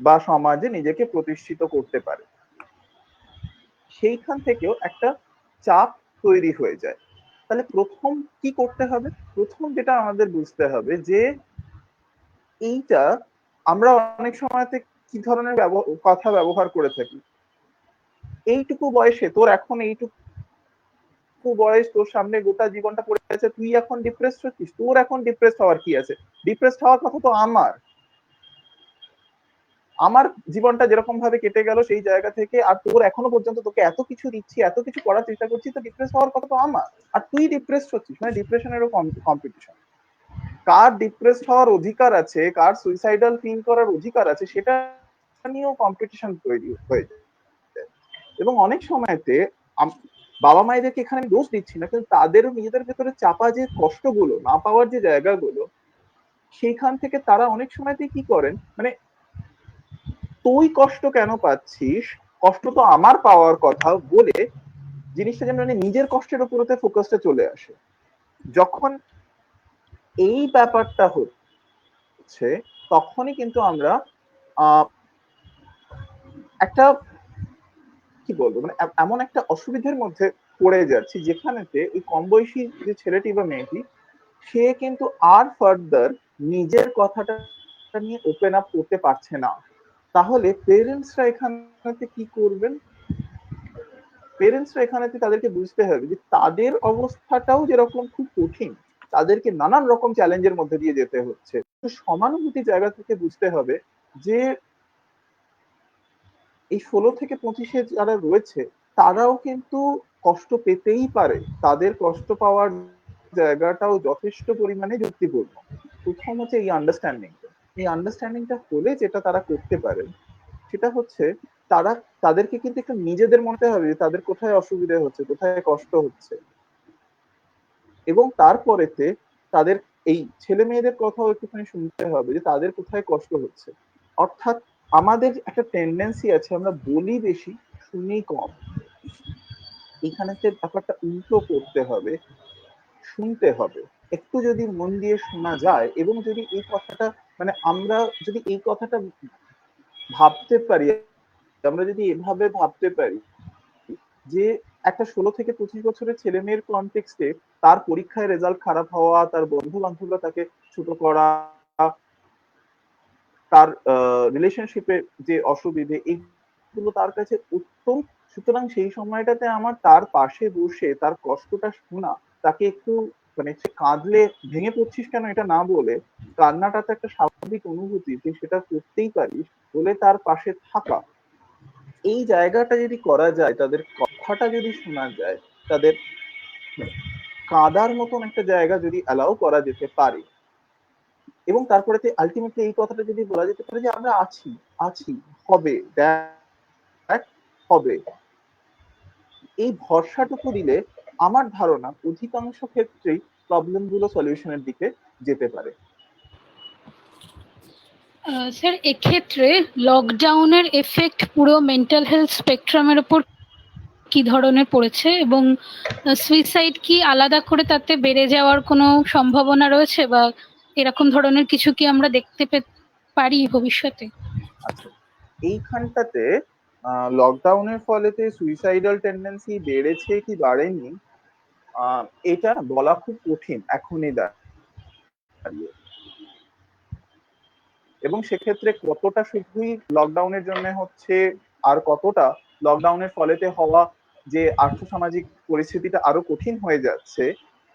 বা সমাজে নিজেকে প্রতিষ্ঠিত করতে পারে। সেইখান থেকেও একটা চাপ তৈরি হয়ে যায়। তাহলে প্রথম কি করতে হবে? প্রথম যেটা আমাদের বুঝতে হবে যে এইটা আমরা অনেক সময়তে কি ধরনের কথা ব্যবহার করে থাকি, এইটুকু বয়সে তোর এখন এইটুকু বয়স, তোর সামনে গোটা জীবনটা পড়ে আছে, তুই এখন ডিপ্রেসড হচ্ছিস, তোর এখন ডিপ্রেসড হওয়ার কি আছে? ডিপ্রেসড হওয়ার কথা তো আমার জীবনটা যেরকম ভাবে কেটে গেল সেই জায়গা থেকে, আর তোর এখনো পর্যন্ত তোকে এত কিছু দিচ্ছি, এত কিছু করার চেষ্টা করছি, তো ডিপ্রেস হওয়ার কথা তো আমার, আর তুই ডিপ্রেসড হচ্ছিস। মানে ডিপ্রেশনেরও কম্পিটিশন। কার ডিপ্রেসড হওয়ার অধিকার আছে, কার সুইসাইডাল ফিল করার অধিকার আছে, সেটা নিয়েও কম্পিটিশন তৈরি হয়ে যায়। এবং অনেক সময়তে বাবা মায়েদেরকে এখানে আমি দোষ দিচ্ছি না, কিন্তু তাদেরও নিজেদের ভেতরে চাপা যে কষ্টগুলো, না পাওয়ার যে জায়গাগুলো, সেইখান থেকে তারা অনেক সময়তে কি করেন, মানে তুই কষ্ট কেন পাচ্ছিস, কষ্ট তো আমার পাওয়ার কথা বলে জিনিসটা যেন মানে নিজের কষ্টের উপরতে ফোকাসটা চলে আসে। যখন এই ব্যাপারটা হচ্ছে তখনই কিন্তু আমরা একটা কি বলবো, মানে এমন একটা অসুবিধার মধ্যে পড়ে যাচ্ছি যেখানেতে এই কম বয়সী যে ছেলেটি বা মেয়েটি, সে কিন্তু আর ফার্দার নিজের কথাটা নিয়ে ওপেন আপ করতে পারছে না। তাহলে পেরেন্টসরা এখানে কি করবেন? পেরেন্টসরা এখানে তাদেরকে বুঝতে হবে যে তাদের অবস্থাটাও যেরকম খুব কঠিন, তাদেরকে নানান রকম চ্যালেঞ্জের মধ্যে দিয়ে যেতে হচ্ছে, সমানুভূতি জায়গা থেকে বুঝতে হবে যে এই 16 থেকে 25-এ যারা রয়েছে তারাও কিন্তু কষ্ট পেতেই পারে, তাদের কষ্ট পাওয়ার জায়গাটাও যথেষ্ট পরিমাণে যুক্তিপূর্ণ। প্রথম হচ্ছে এই আন্ডারস্ট্যান্ডিংটা হলে যেটা তারা করতে পারে সেটা হচ্ছে তারা তাদেরকে কিন্তু একটু নিজেদের মনে হবে যে তাদের কোথায় অসুবিধা হচ্ছে, কোথায় কষ্ট হচ্ছে, এবং তারপরেতে তাদের এই ছেলে মেয়েদের কথাও একটুখানি শুনতে হবে যে তাদের কোথায় কষ্ট হচ্ছে। অর্থাৎ আমাদের একটা টেন্ডেন্সি আছে, আমরা বলি বেশি, শুনি কম। এখানে ব্যাপারটা উল্টো করতে হবে, শুনতে হবে। একটু যদি মন দিয়ে শোনা যায় এবং যদি এই কথাটা মানে আমরা যদি এই কথাটা ভাবতে পারি, আমরা যদি এভাবে ভাবতে পারি যে একটা 16 থেকে 25 বছরের ছেলে মেয়ের কনটেক্সটে তার পরীক্ষায় রেজাল্ট খারাপ হওয়া, তার বন্ধু বান্ধবরা তাকে ছোট করা, তার রিলেশনশিপে যে অসুবিধে, এইগুলো তার কাছে উত্তম। সুতরাং সেই সময়টাতে আমার তার পাশে বসে তার কষ্টটা শোনা, তাকে একটু মানে সে কাঁদলে ভেঙে পড়ছিস কেন এটা না বলে, কান্নাটা তো একটা স্বাভাবিক অনুভূতি, তুই সেটা করতেই পারিস বলে তার পাশে থাকা, এই জায়গাটা যদি করা যায়, তাদের কথাটা যদি শোনা যায়, তাদের কাঁদার মতন একটা জায়গা যদি অ্যালাউ করা যেতে পারে, এবং তারপরে আলটিমেটলি এই কথাটা যদি বলা যেতে পারে যে আমরা আছি, আছি, হবে, দেখ, হবে, এই ভরসাটুকু দিলে আমার ধারণা অধিকাংশ ক্ষেত্রেই প্রবলেম গুলো সলিউশনের দিকে যেতে পারে। স্যার, এক্ষেত্রে লকডাউনের এফেক্ট পুরো মেন্টাল হেলথ স্পেকট্রামের উপর কি ধরনের পড়েছে, এবং সুইসাইড কি আলাদা করে তাতে বেড়ে যাওয়ার কোনো সম্ভাবনা রয়েছে, বা এরকম ধরনের কিছু কি আমরা দেখতে পারি ভবিষ্যতে? আচ্ছা, এইখানটাতে লকডাউনের ফলেতে সুইসাইডাল টেন্ডেন্সি বেড়েছে কি বাড়েনি এটা বলা খুব কঠিন এখনই দাঁড়িয়ে, এবং সেক্ষেত্রে কতটা শুধুই লকডাউনের জন্য হচ্ছে আর কতটা লকডাউনের ফলেতে হওয়া যে আর্থসামাজিক পরিস্থিতিটা আরো কঠিন হয়ে যাচ্ছে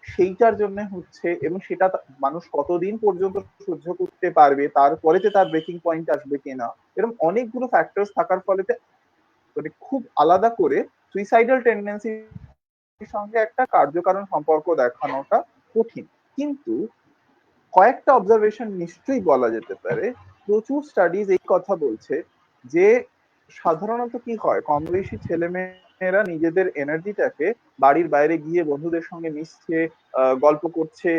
সেইটার জন্য হচ্ছে, এবং সেটা মানুষ কতদিন পর্যন্ত সহ্য করতে পারবে, তারপরেতে তার ব্রেকিং পয়েন্ট আসবে কিনা, এরকম অনেকগুলো ফ্যাক্টরস থাকার ফলেতে মানে খুব আলাদা করে সুইসাইডাল টেন্ডেন্সির সঙ্গে একটা কার্যকারণ সম্পর্ক দেখানোটা কঠিন। কিন্তু কয়েকটা অবজারভেশন নিশ্চয়ই বলা যেতে পারে। প্রচুর স্টাডিজ এই কথা বলছে যে সাধারণত কি হয়, কম বয়সী ছেলে মেয়েরা নিজেদের এনার্জিটাকে বাড়ির বাইরে গিয়ে বন্ধুদের সঙ্গে মিশছে, গল্প করছে,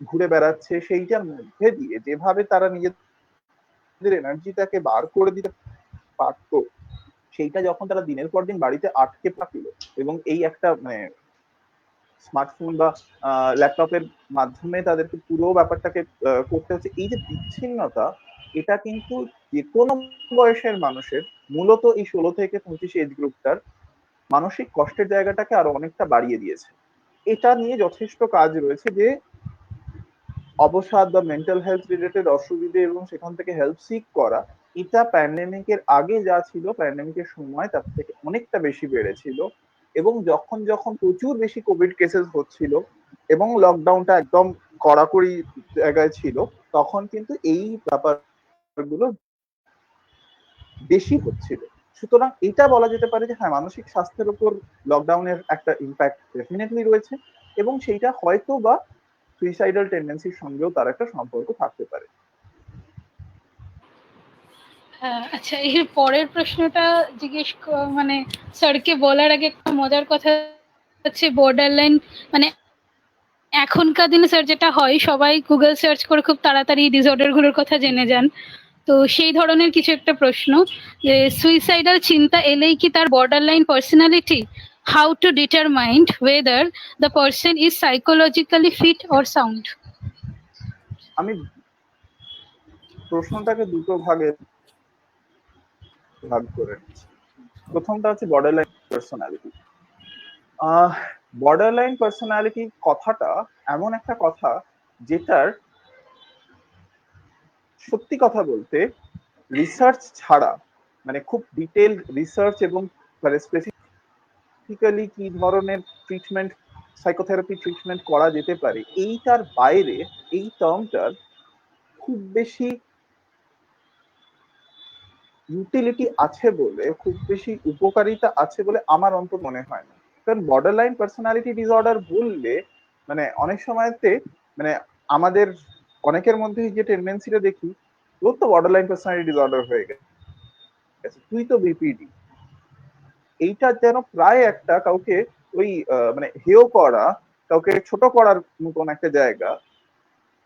ঘুরে বেড়াচ্ছে, সেইটার মধ্যে দিয়ে যেভাবে তারা নিজেদের এনার্জিটাকে বার করে দিতে পারতো, সেইটা যখন তারা দিনের পর দিন বাড়িতে আটকে থাকলো এবং এই একটা মানে স্মার্টফোন বা ল্যাপটপের মাধ্যমে তাদেরকে পুরো ব্যাপারটাকে করতে হচ্ছে। এই যে বিচ্ছিন্নতা, এটা কিন্তু যে কোনো বয়সের মানুষের, মূলত এই 16 থেকে 25 এজ গ্রুপটার মানসিক কষ্টের জায়গাটাকে আরো অনেকটা বাড়িয়ে দিয়েছে। এটা নিয়ে যথেষ্ট কাজ রয়েছে যে অবসাদ বা মেন্টাল হেলথ রিলেটেড অসুবিধে এবং সেখান থেকে হেল্প সিক করা, এটা প্যান্ডেমিকের আগে যা ছিল প্যান্ডেমিকের সময় তার থেকে অনেকটা বেশি বেড়েছিল। এবং যখন যখন প্রচুর বেশি কোভিড কেসেস হচ্ছিল এবং লকডাউনটা একদম কড়াকড়ি জায়গায় ছিল, তখন কিন্তু এই ব্যাপারগুলো বেশি হচ্ছিল। সুতরাং এটা বলা যেতে পারে যে হ্যাঁ, মানসিক স্বাস্থ্যের উপর লকডাউনের একটা ইম্প্যাক্ট ডেফিনেটলি রয়েছে, এবং সেইটা হয়তো বা সুইসাইডাল টেন্ডেন্সির সঙ্গেও তার একটা সম্পর্ক থাকতে পারে। আচ্ছা, এর পরের প্রশ্নটা মানে স্যারকে বলার আগে একটা মজার কথা হচ্ছে, বর্ডার লাইন মানে এখনকার দিনে স্যার যেটা হয়, সবাই গুগল সার্চ করে খুব তাড়াতাড়ি ডিসঅর্ডার গুলোর কথা জেনে যান। তো সেই ধরনের কিছু একটা প্রশ্ন, যে সুইসাইডাল চিন্তা এলেই কি তার borderline personality? How to determine whether the person is psychologically fit or sound? আমি প্রশ্নটাকে দুটো ভাগে ভাগ করে নিচ্ছি। প্রথমটা হচ্ছে borderline personality. Borderline personality কথাটা এমন একটা কথা যেটার সত্যি কথা বলতে রিসার্চ ছাড়া, মানে খুব ডিটেল রিসার্চ এবং স্পেসিফিক্যালি কি ধরনের ট্রিটমেন্ট, সাইকোথেরাপি ট্রিটমেন্ট করা যেতে পারে, এইটার বাইরে এই টার্মটার খুব বেশি ইউটিলিটি আছে বলে, খুব বেশি উপকারিতা আছে বলে আমার অন্তত মনে হয় না। কারণ বর্ডার লাইন পার্সোনালিটি ডিসঅর্ডার বললে মানে অনেক সময়তে মানে আমাদের অনেকের মধ্যে যে টেন্ডেন্সিটা দেখি, তোর তো বর্ডার লাইন পার্সোনালিটি ডিসঅর্ডার হয়ে গেছে, তুই তো বিপিডি, এইটা যেন প্রায় একটা কাউকে ওই মানে হেয় করা, কাউকে ছোট করার মতন একটা জায়গা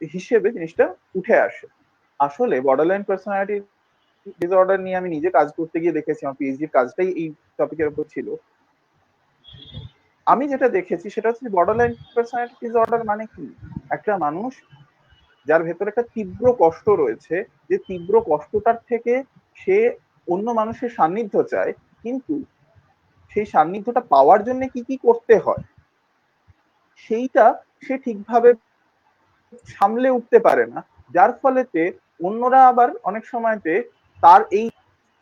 হিসেবে জিনিসটা উঠে আসে। আসলে বর্ডার লাইন পার্সোনালিটি ডিসঅর্ডার নিয়ে আমি নিজে কাজ করতে গিয়ে দেখেছি, আমার পিএইচডি কাজটাই এই টপিকের উপর ছিল। আমি যেটা দেখেছি সেটা হচ্ছে বর্ডার লাইন পার্সোনালিটি ডিসঅর্ডার মানে কি, একটা মানুষ যার ভেতরে একটা তীব্র কষ্ট রয়েছে, যে তীব্র কষ্টটার থেকে সে অন্য মানুষের সান্নিধ্য চায়, কিন্তু সেই সান্নিধ্যটা পাওয়ার জন্য কি কি করতে হয় সেইটা সে ঠিকভাবে সামলে উঠতে পারে না, যার ফলেতে অন্যরা আবার অনেক সময়তে তার এই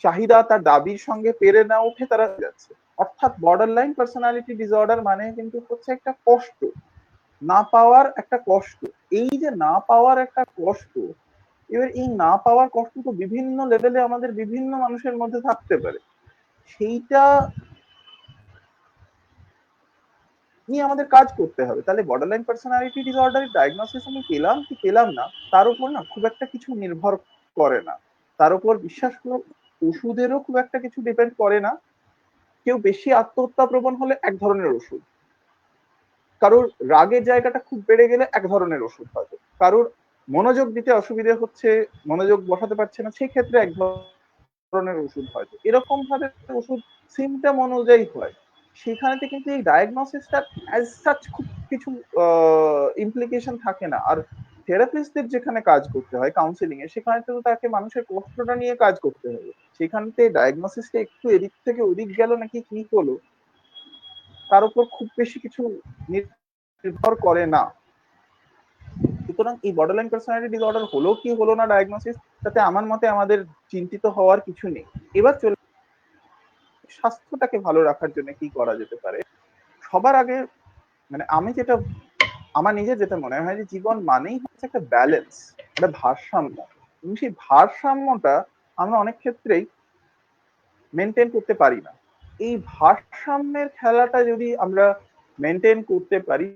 চাহিদা, তার দাবির সঙ্গে পেরে না উঠে তারা যাচ্ছে। অর্থাৎ বর্ডার লাইন পার্সোনালিটি ডিসঅর্ডার মানে কিন্তু হচ্ছে একটা কষ্ট, না পাওয়ার একটা কষ্ট। এই যে না পাওয়ার একটা কষ্ট, এবার এই না পাওয়ার কষ্ট তো বিভিন্ন লেভেলে আমাদের বিভিন্ন মানুষের মধ্যে থাকতে পারে, সেইটা নিয়ে আমাদের কাজ করতে হবে। তাহলে বর্ডারলাইন পার্সোনালিটি ডিসঅর্ডারের ডায়াগনোসিস আমি পেলাম কি পেলাম না, তার উপর না খুব একটা কিছু নির্ভর করে না। তার উপর বিশ্বাস করো, ওষুধেরও খুব একটা কিছু ডিপেন্ড করে না। কেউ বেশি আত্মহত্যা প্রবণ হলে এক ধরনের ওষুধ, কারোর রাগের জায়গাটা খুব বেড়ে গেলে এক ধরনের ওষুধ হয়তো, কারোর মনোযোগ দিতে অসুবিধা হচ্ছে, মনোযোগ বসাতে পারছে না, সেই ক্ষেত্রে এক ধরনের ওষুধ হয়তো, এরকম ভাবে ওষুধ সিমটম অনুযায়ী হয়। সেখানেতে কিন্তু এই ডায়াগনোসিসটা অ্যাজ সাচ খুব কিছু ইমপ্লিকেশন থাকে না। আর থেরাপিস্টদের যেখানে কাজ করতে হয় কাউন্সিলিং এ, সেখানে তো তাকে মানুষের কষ্টটা নিয়ে কাজ করতে হবে। সেখানতে ডায়াগনোসিসটা একটু এদিক থেকে ওদিক গেল নাকি কি হলো, তার উপর খুব বেশি কিছু নির্ভর করে না। সুতরাং এই বর্ডারলাইন পার্সোনালিটি ডিসঅর্ডার হলো কি হলো না ডায়াগনোসিস, তাতে আমার মতে আমাদের চিন্তিত হওয়ার কিছু নেই। এবার চলে স্বাস্থ্যটাকে ভালো রাখার জন্য কি করা যেতে পারে। সবার আগে মানে আমি যেটা, আমার নিজের যেটা মনে হয় যে জীবন মানেই হচ্ছে একটা ব্যালেন্স, একটা ভারসাম্য, এবং সেই ভারসাম্যটা আমরা অনেক ক্ষেত্রেই মেনটেন করতে পারি না। এই ভারসাম্যের খেলাটা যদি আমরা মেনটেন করতে পারি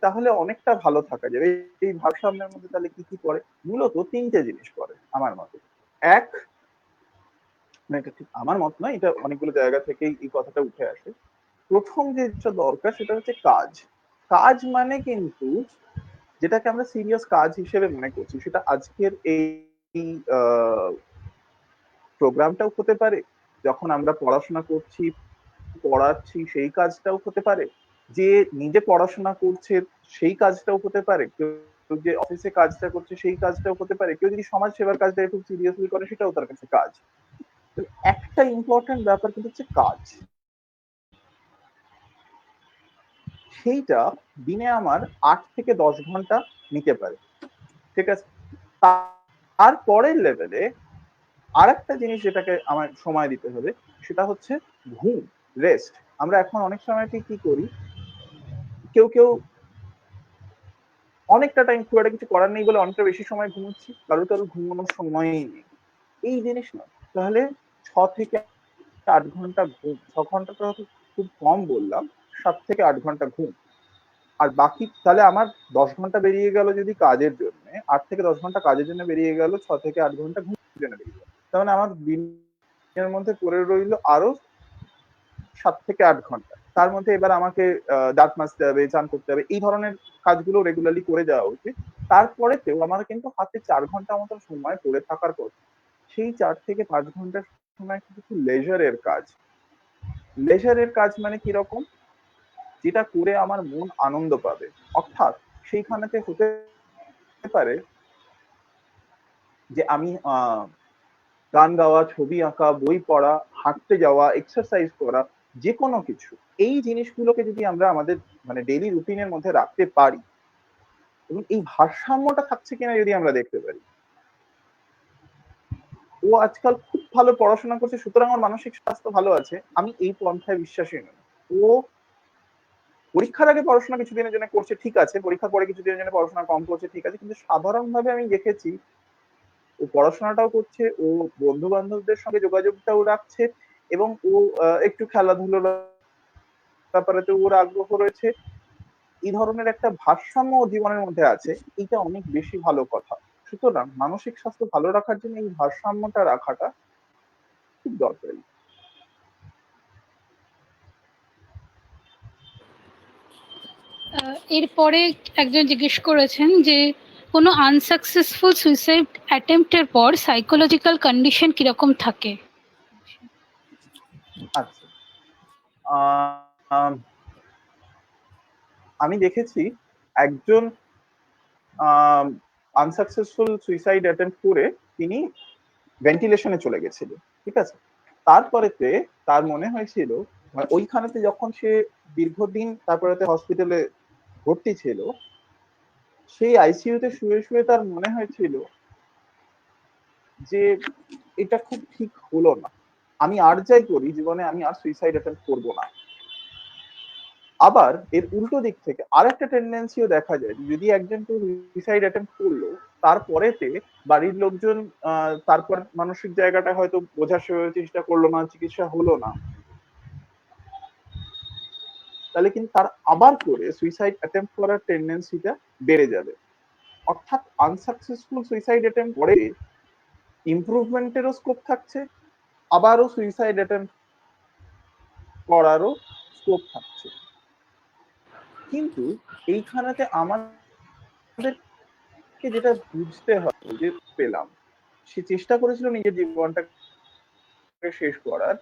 তাহলে অনেকটা ভালো থাকা যাবে। এই ভারসাম্যের মধ্যে তাহলে কি কি পড়ে, মূলত তিনটে জিনিস পড়ে আমার মতে। এক, মানে এটা ঠিক আমার মত নয়, এটা অনেকগুলো জায়গা থেকেই এই কথাটা উঠে আসে। প্রথম যেটা দরকার সেটা হচ্ছে কাজ। কাজ মানে কিন্তু যেটাকে আমরা সিরিয়াস কাজ হিসেবে মনে করছি, সেটা আজকের এই প্রোগ্রামটাও হতে পারে, যখন আমরা পড়াশোনা করছি পড়াচ্ছি সেই কাজটাও হতে পারে, যে নিজে পড়াশোনা করছে সেই কাজটাও হতে পারে, কেউ যে অফিসে কাজটা করছে সেই কাজটাও হতে পারে, কেউ যদি সমাজ সেবার কাজটা খুব সিরিয়াসলি করে সেটাও তার কাছে কাজ। একটা ইম্পর্টেন্ট ব্যাপার কিন্তু হচ্ছে কাজ, সেইটা দিনে আমার 8 থেকে 10 ঘন্টা নিতে পারে, ঠিক আছে। তারপরের লেভেলে আর একটা জিনিস যেটাকে আমার সময় দিতে হবে সেটা হচ্ছে ঘুম, রেস্ট। আমরা এখন অনেক সময় কি করি, কেউ কেউ অনেকটা টাইম খুব একটা কিছু করার নেই বলে অনেকটা বেশি সময় ঘুমোচ্ছি, কারো কারো ঘুমানোর সময়ই নেই। এই জিনিস না, তাহলে 6 থেকে 8 ঘন্টা ঘুম, 6 ঘন্টাটা খুব কম বললাম, 7 থেকে 8 ঘন্টা ঘুম। আর বাকি তাহলে আমার 10 ঘন্টা বেরিয়ে গেল যদি কাজের জন্য, 8 থেকে 10 ঘন্টা কাজের জন্য বেরিয়ে গেল, 6 থেকে 8 ঘন্টা ঘুমের জন্য বেরিয়ে গেল, তার মানে আমার দিনের মধ্যে পড়ে রইল আরো 7 থেকে 8 ঘন্টা। তার মধ্যে এবার আমাকে দাঁত মাজতে হবে, চান করতে হবে, এই ধরনের কাজগুলো রেগুলারলি করে যাওয়া উচিত। তারপরেতেও আমার কিন্তু হাতে 4 ঘন্টা মতো সময় পড়ে থাকার কথা। সেই 4 থেকে 5 ঘন্টার সময় কিছু লেজারের কাজ। লেজারের কাজ মানে কিরকম, যেটা করে আমার মন আনন্দ পাবে। অর্থাৎ সেইখানেতে হতে পারে যে আমি গান গাওয়া, ছবি আঁকা, বই পড়া, হাঁটতে যাওয়া, এক্সারসাইজ করা, যে কোনো কিছু। এই জিনিসগুলোকে যদি আমরা আমাদের মানে ডেইলি রুটিনের মধ্যে রাখতে পারি এবং এই ভারসাম্যটা থাকছে কিনা যদি আমরা দেখতে পারি, ও আজকাল খুব ভালো পড়াশোনা করছে সুতরাং আমার মানসিক স্বাস্থ্য ভালো আছে, আমি এই পন্থায় বিশ্বাসী নই। ও পরীক্ষার আগে পড়াশোনা কিছুদিনের জন্য করছে, ঠিক আছে, পরীক্ষার পরে কিছুদিনের জন্য পড়াশোনা কম করছে, ঠিক আছে, কিন্তু সাধারণভাবে আমি দেখেছি ও পড়াশোনাটাও করছে, ও বন্ধু বান্ধবদের সঙ্গে যোগাযোগটাও রাখছে, এবং ও একটু খেলাধুলোর ব্যাপারে ওর আগ্রহ রয়েছে। এই ধরনের একটা ভারসাম্য জীবনের মধ্যে আছে, এটা অনেক বেশি ভালো কথা। সুতরাং মানসিক স্বাস্থ্য ভালো রাখার জন্য এই ভারসাম্যটা রাখাটা খুব দরকারি। এরপরে একজন জিজ্ঞেস করেছেন যে কোনো আনসাকসেসফুল সুইসাইড অ্যাটেম্পটের পর সাইকোলজিক্যাল কন্ডিশন কিরকম থাকে। আচ্ছা, আমি দেখেছি একজন আনসাকসেসফুল সুইসাইড অ্যাটেম্প করে তিনি ভেন্টিলেশনে চলে গেছিল, ঠিক আছে। তারপরেতে তার মনে হয়েছিল, ওইখানেতে যখন সে দীর্ঘদিন তারপরে হসপিটালে ভর্তি ছিল, সেই আইসিইউতে শুয়ে শুয়ে তার মনে হয়েছিল যে এটা খুব ঠিক হলো না, আমি আর যাই করি জীবনে আমি আর সুইসাইড অ্যাটেম্প করবো না। আবার এর উল্টো দিক থেকে আরেকটা টেন্ডেন্সিও দেখা যায়, যদি একজন কেউ সুইসাইড অ্যাটেম্প করলো তারপরেতে বাড়ির লোকজন তারপর মানসিক জায়গাটা হয়তো বোঝার চেষ্টা করলো না, চিকিৎসা হলো না, তাহলে কিন্তু তার আবার করে সুইসাইড অ্যাটেম্প করার টেন্ডেন্সিটা বেড়ে যাবে। অর্থাৎ আনসাকসেসফুল সুইসাইড অ্যাটেম্প পরে ইমপ্রুভমেন্টেরও স্কোপ থাকছে, আবারও সুইসাইড অ্যাটেম্প করারও স্কোপ থাকছে। কিন্তু এইখানেতে আমাদেরকে যেটা বুঝতে হবে, যে পেলাম সে চেষ্টা করেছিল নিজের জীবনটাকে শেষ করার,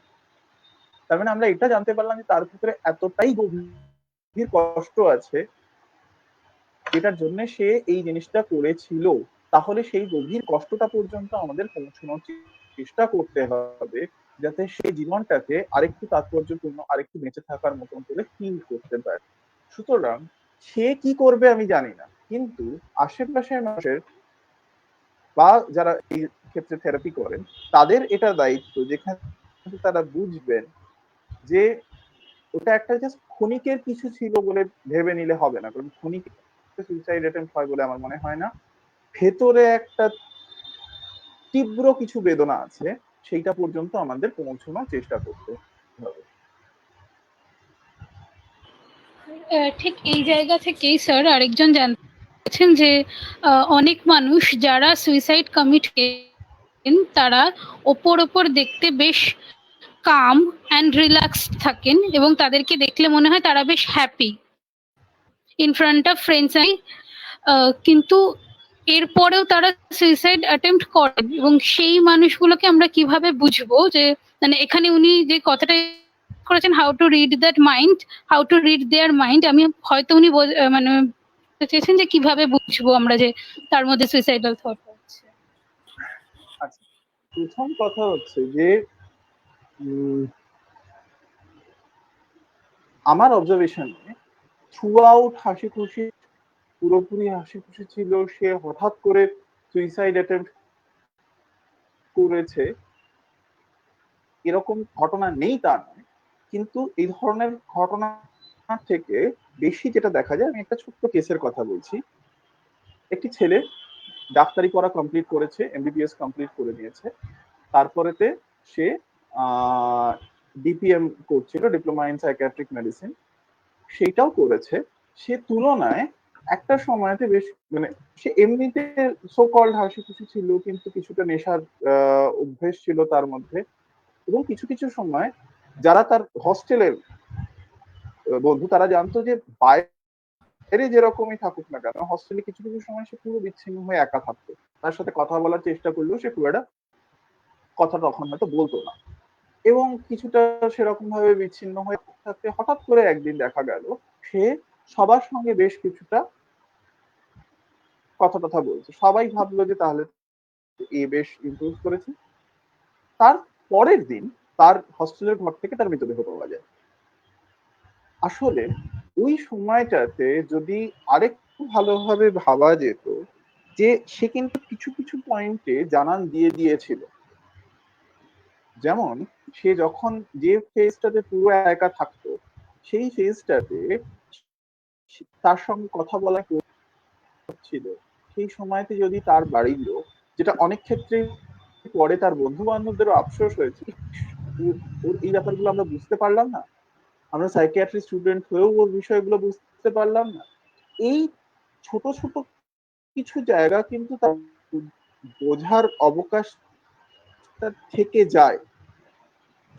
তার মানে আমরা এটা জানতে পারলাম যে তার ভিতরে এতটাই গভীর কষ্ট আছে যেটার জন্য সে এই জিনিসটা করেছিল। তাহলে সেই গভীর কষ্টটা পর্যন্ত আমাদের পৌঁছানোর চেষ্টা করতে হবে, যাতে সেই জীবনটাকে আরেকটু তাৎপর্যপূর্ণ, আরেকটু বেঁচে থাকার মতন করে ফিল করতে পারে। সুতরাং সে কি করবে আমি জানি না, কিন্তু আশেপাশের মানুষের বা যারা এই ক্ষেত্রে থেরাপি করেন তাদের এটা দায়িত্ব, যেখানে তারা বুঝবেন যে ওটা একটা জাস্ট ক্ষণিকের কিছু ছিল বলে ভেবে নিলে হবে না, কারণ ক্ষণিক সুইসাইড অ্যাটেম্প হয় বলে আমার মনে হয় না। ভেতরে একটা তীব্র কিছু বেদনা আছে, সেইটা পর্যন্ত আমাদের পৌঁছানোর চেষ্টা করতে হবে। ঠিক এই জায়গা থেকেই স্যার আরেকজন জানছেন যে অনেক মানুষ যারা সুইসাইড কমিট করেন তারা ওপর দেখতে বেশ কাম অ্যান্ড রিল্যাক্সড থাকেন এবং তাদেরকে দেখলে মনে হয় তারা বেশ happy in front of friends, কিন্তু এরপরেও তারা সুইসাইড অ্যাটেম্প্ট করেন এবং সেই মানুষগুলোকে আমরা কিভাবে বুঝবো যে মানে এখানে উনি যে কথাটা করেছেন how to read that mind, how to read there mind. আমি হয়তো উনি মানে চেয়েছেন যে কিভাবে বুঝবো আমরা যে তার মধ্যে সুইসাইডাল থট হচ্ছে। আচ্ছা, প্রথম কথা হচ্ছে যে আমার অবজারভেশনে থ্রু আউট হাসি খুশি, পুরোপুরি হাসি খুশি ছিল, সে হঠাৎ করে সুইসাইড অ্যাটেম্প্ট করেছে এরকম ঘটনা নেই তা নয়, কিন্তু এই ধরনের ঘটনা থেকে বেশি যেটা দেখা যায়, আমি একটা ছোট্ট কেসের কথা বলছি। একটি ছেলে ডাক্তারি পড়া কমপ্লিট করেছে, এমবিবিএস কমপ্লিট করে নিয়েছে, তারপরেতে সে ডিপিএম করছিল, ডিপ্লোমা ইন সাইকিয়াট্রিক মেডিসিন, সেইটাও করেছে। সে তুলনায় একটা সময়তে বেশ মানে সে এমনিতে সো কল্ড হাসি খুশি ছিল, কিন্তু কিছুটা নেশার অভ্যেস ছিল তার মধ্যে। এবং কিছু কিছু সময় যারা তার হস্টেলের বন্ধু তারা জানতো যে বাইরে যেরকমই থাকুক না কেন, হস্টেলে কিছু কিছু সময় সে পুরো বিচ্ছিন্ন হয়ে একা থাকতো। তার সাথে কথা বলার চেষ্টা করলেও সে খুব একটা কথা তখন হয়তো বলতো না, এবং কিছুটা সেরকম ভাবে বিচ্ছিন্ন হয়ে থাকতে হঠাৎ করে একদিন দেখা গেল সে সবার সঙ্গে বেশ কিছুটা কথা বলছে। সবাই ভাবলো যে তাহলে এ বেশ ইমপ্রুভ করেছে। তার পরের দিন তার হস্টেলের ঘর থেকে তার মৃতদেহ পাওয়া যায়। আসলে ওই সময়টাতে যদি আরেকটু ভালোভাবে ভাবা যেত যে সে কিন্তু কিছু কিছু পয়েন্টে জানান দিয়ে দিয়েছিল। যেমন সে যখন যে ফেজটাতে পুরো একা থাকতো, সেই ফেজটাতে তার সঙ্গে কথা বলা ছিল, সেই সময়তে যদি তার বাড়ির লোক, যেটা অনেক ক্ষেত্রে পরে তার বন্ধু বান্ধবদেরও আফসোস হয়েছে, ওর এই ব্যাপারগুলো আমরা বুঝতে পারলাম না, আমরা সাইকিয়াট্রি স্টুডেন্ট হয়েও ওর বিষয়গুলো বুঝতে পারলাম না। এই ছোট ছোট কিছু জায়গা কিন্তু তার বোঝার অবকাশ থেকে যায়